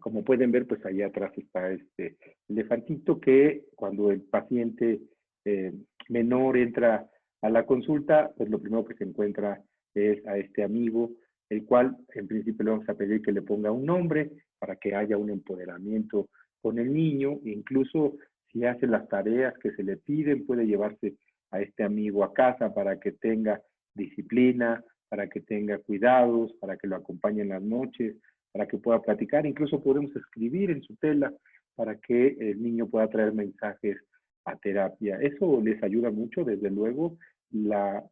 Como pueden ver, pues allá atrás está este elefantito que cuando el paciente menor entra a la consulta, pues lo primero que se encuentra es a este amigo, el cual en principio le vamos a pedir que le ponga un nombre para que haya un empoderamiento con el niño. Incluso si hace las tareas que se le piden, puede llevarse a este amigo a casa para que tenga disciplina, para que tenga cuidados, para que lo acompañe en las noches, para que pueda platicar. Incluso podemos escribir en su tela para que el niño pueda traer mensajes a terapia. Eso les ayuda mucho, desde luego, la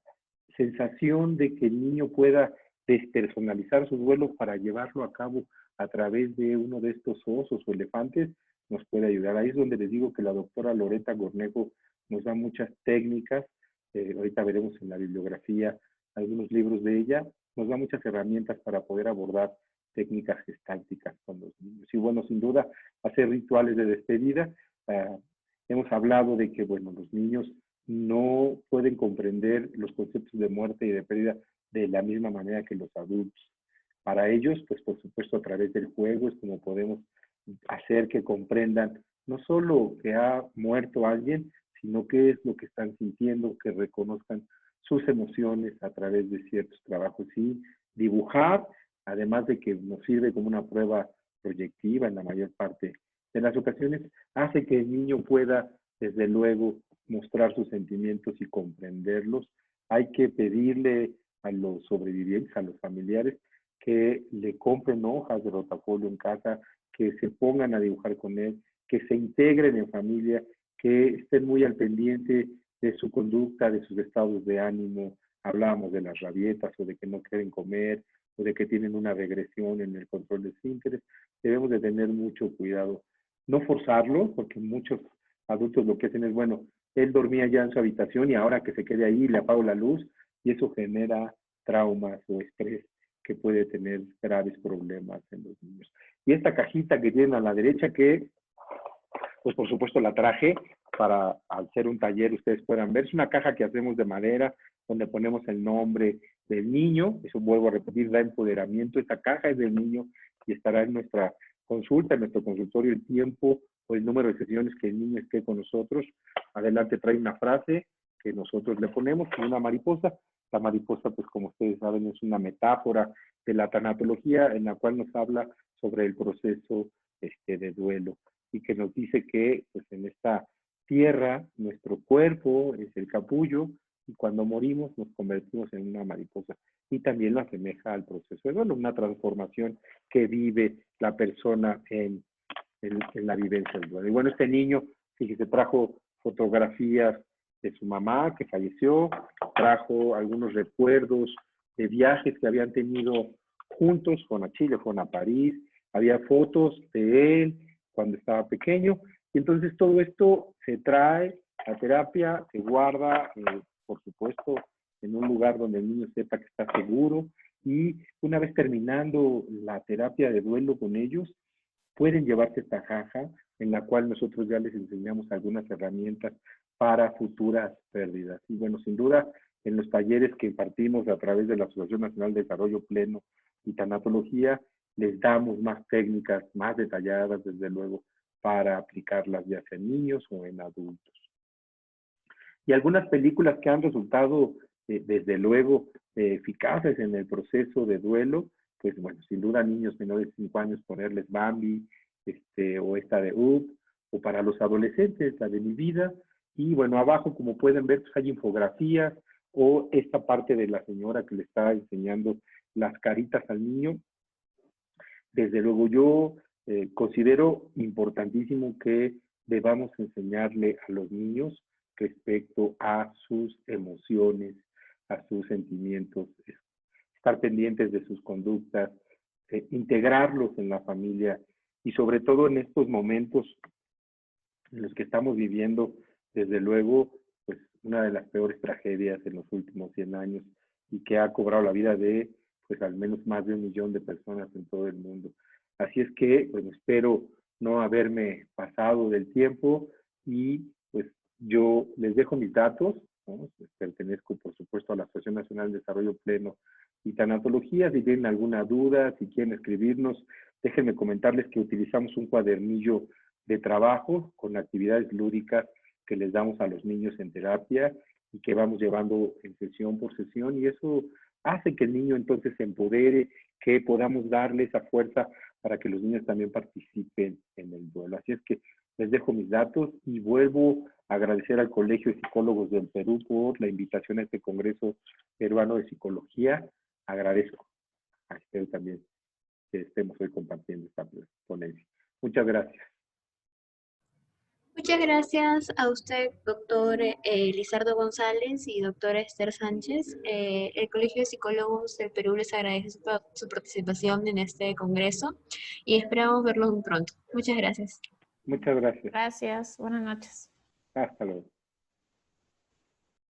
sensación de que el niño pueda despersonalizar su duelo para llevarlo a cabo a través de uno de estos osos o elefantes nos puede ayudar. Ahí es donde les digo que la doctora Loreta Gornejo nos da muchas técnicas. Ahorita veremos en la bibliografía algunos libros de ella. Nos da muchas herramientas para poder abordar técnicas gestálticas con los niños. Y bueno, sin duda, hacer rituales de despedida. Hemos hablado de que, bueno, los niños no pueden comprender los conceptos de muerte y de pérdida de la misma manera que los adultos. Para ellos, pues por supuesto, a través del juego es como podemos hacer que comprendan no solo que ha muerto alguien, sino qué es lo que están sintiendo, que reconozcan sus emociones a través de ciertos trabajos. Y dibujar, además de que nos sirve como una prueba proyectiva en la mayor parte de las ocasiones, hace que el niño pueda, desde luego, mostrar sus sentimientos y comprenderlos. Hay que pedirle a los sobrevivientes, a los familiares, que le compren hojas de rotafolio en casa, que se pongan a dibujar con él, que se integren en familia, que estén muy al pendiente de su conducta, de sus estados de ánimo. Hablábamos de las rabietas o de que no quieren comer o de que tienen una regresión en el control de esfínteres. Debemos de tener mucho cuidado. No forzarlo, porque muchos adultos lo que hacen es, bueno, él dormía ya en su habitación y ahora que se quede ahí le apago la luz, y eso genera traumas o estrés que puede tener graves problemas en los niños. Y esta cajita que tienen a la derecha, que pues por supuesto la traje para al ser un taller ustedes puedan ver, es una caja que hacemos de madera, donde ponemos el nombre del niño. Eso, vuelvo a repetir, da empoderamiento. Esta caja es del niño y estará en nuestra consulta, en nuestro consultorio, el tiempo o el número de sesiones que el niño esté con nosotros. Adelante trae una frase que nosotros le ponemos, y una mariposa. La mariposa, pues como ustedes saben, es una metáfora de la tanatología en la cual nos habla sobre el proceso de duelo, y que nos dice que pues en esta tierra nuestro cuerpo es el capullo y cuando morimos nos convertimos en una mariposa, y también lo asemeja al proceso de duelo, una transformación que vive la persona en la vivencia del duelo. Y bueno, este niño, fíjese, trajo fotografías de su mamá que falleció, trajo algunos recuerdos de viajes que habían tenido juntos, fueron a Chile, fueron a París, había fotos de él cuando estaba pequeño, y entonces todo esto se trae a terapia, se guarda, por supuesto, en un lugar donde el niño sepa que está seguro, y una vez terminando la terapia de duelo con ellos, pueden llevarse esta caja en la cual nosotros ya les enseñamos algunas herramientas para futuras pérdidas. Y bueno, sin duda, en los talleres que impartimos a través de la Asociación Nacional de Desarrollo Pleno y Tanatología, les damos más técnicas, más detalladas, desde luego, para aplicarlas ya sea en niños o en adultos. Y algunas películas que han resultado desde luego eficaces en el proceso de duelo, pues bueno, sin duda niños menores de 5 años ponerles Bambi, o esta de Up, o para los adolescentes, la de Mi Vida, y bueno, abajo como pueden ver pues hay infografías, o esta parte de la señora que le está enseñando las caritas al niño. Desde luego yo considero importantísimo que debamos enseñarle a los niños respecto a sus emociones, a sus sentimientos, estar pendientes de sus conductas, integrarlos en la familia y sobre todo en estos momentos en los que estamos viviendo, desde luego, pues una de las peores tragedias en los últimos 100 años y que ha cobrado la vida de pues al menos más de 1 millón de personas en todo el mundo. Así es que, pues espero no haberme pasado del tiempo y pues yo les dejo mis datos, ¿no? Pertenezco por supuesto a la Asociación Nacional de Desarrollo Pleno y Tanatología. Si tienen alguna duda, si quieren escribirnos, déjenme comentarles que utilizamos un cuadernillo de trabajo con actividades lúdicas que les damos a los niños en terapia y que vamos llevando en sesión por sesión, y eso hace que el niño entonces se empodere, que podamos darle esa fuerza para que los niños también participen en el duelo. Así es que les dejo mis datos y vuelvo a agradecer al Colegio de Psicólogos del Perú por la invitación a este Congreso Peruano de Psicología. Agradezco a ustedes también que estemos hoy compartiendo esta ponencia. Muchas gracias. Muchas gracias a usted, doctor Lizardo González y doctora Esther Sánchez. El Colegio de Psicólogos del Perú les agradece su participación en este congreso y esperamos verlos muy pronto. Muchas gracias. Muchas gracias. Gracias, buenas noches. Hasta luego.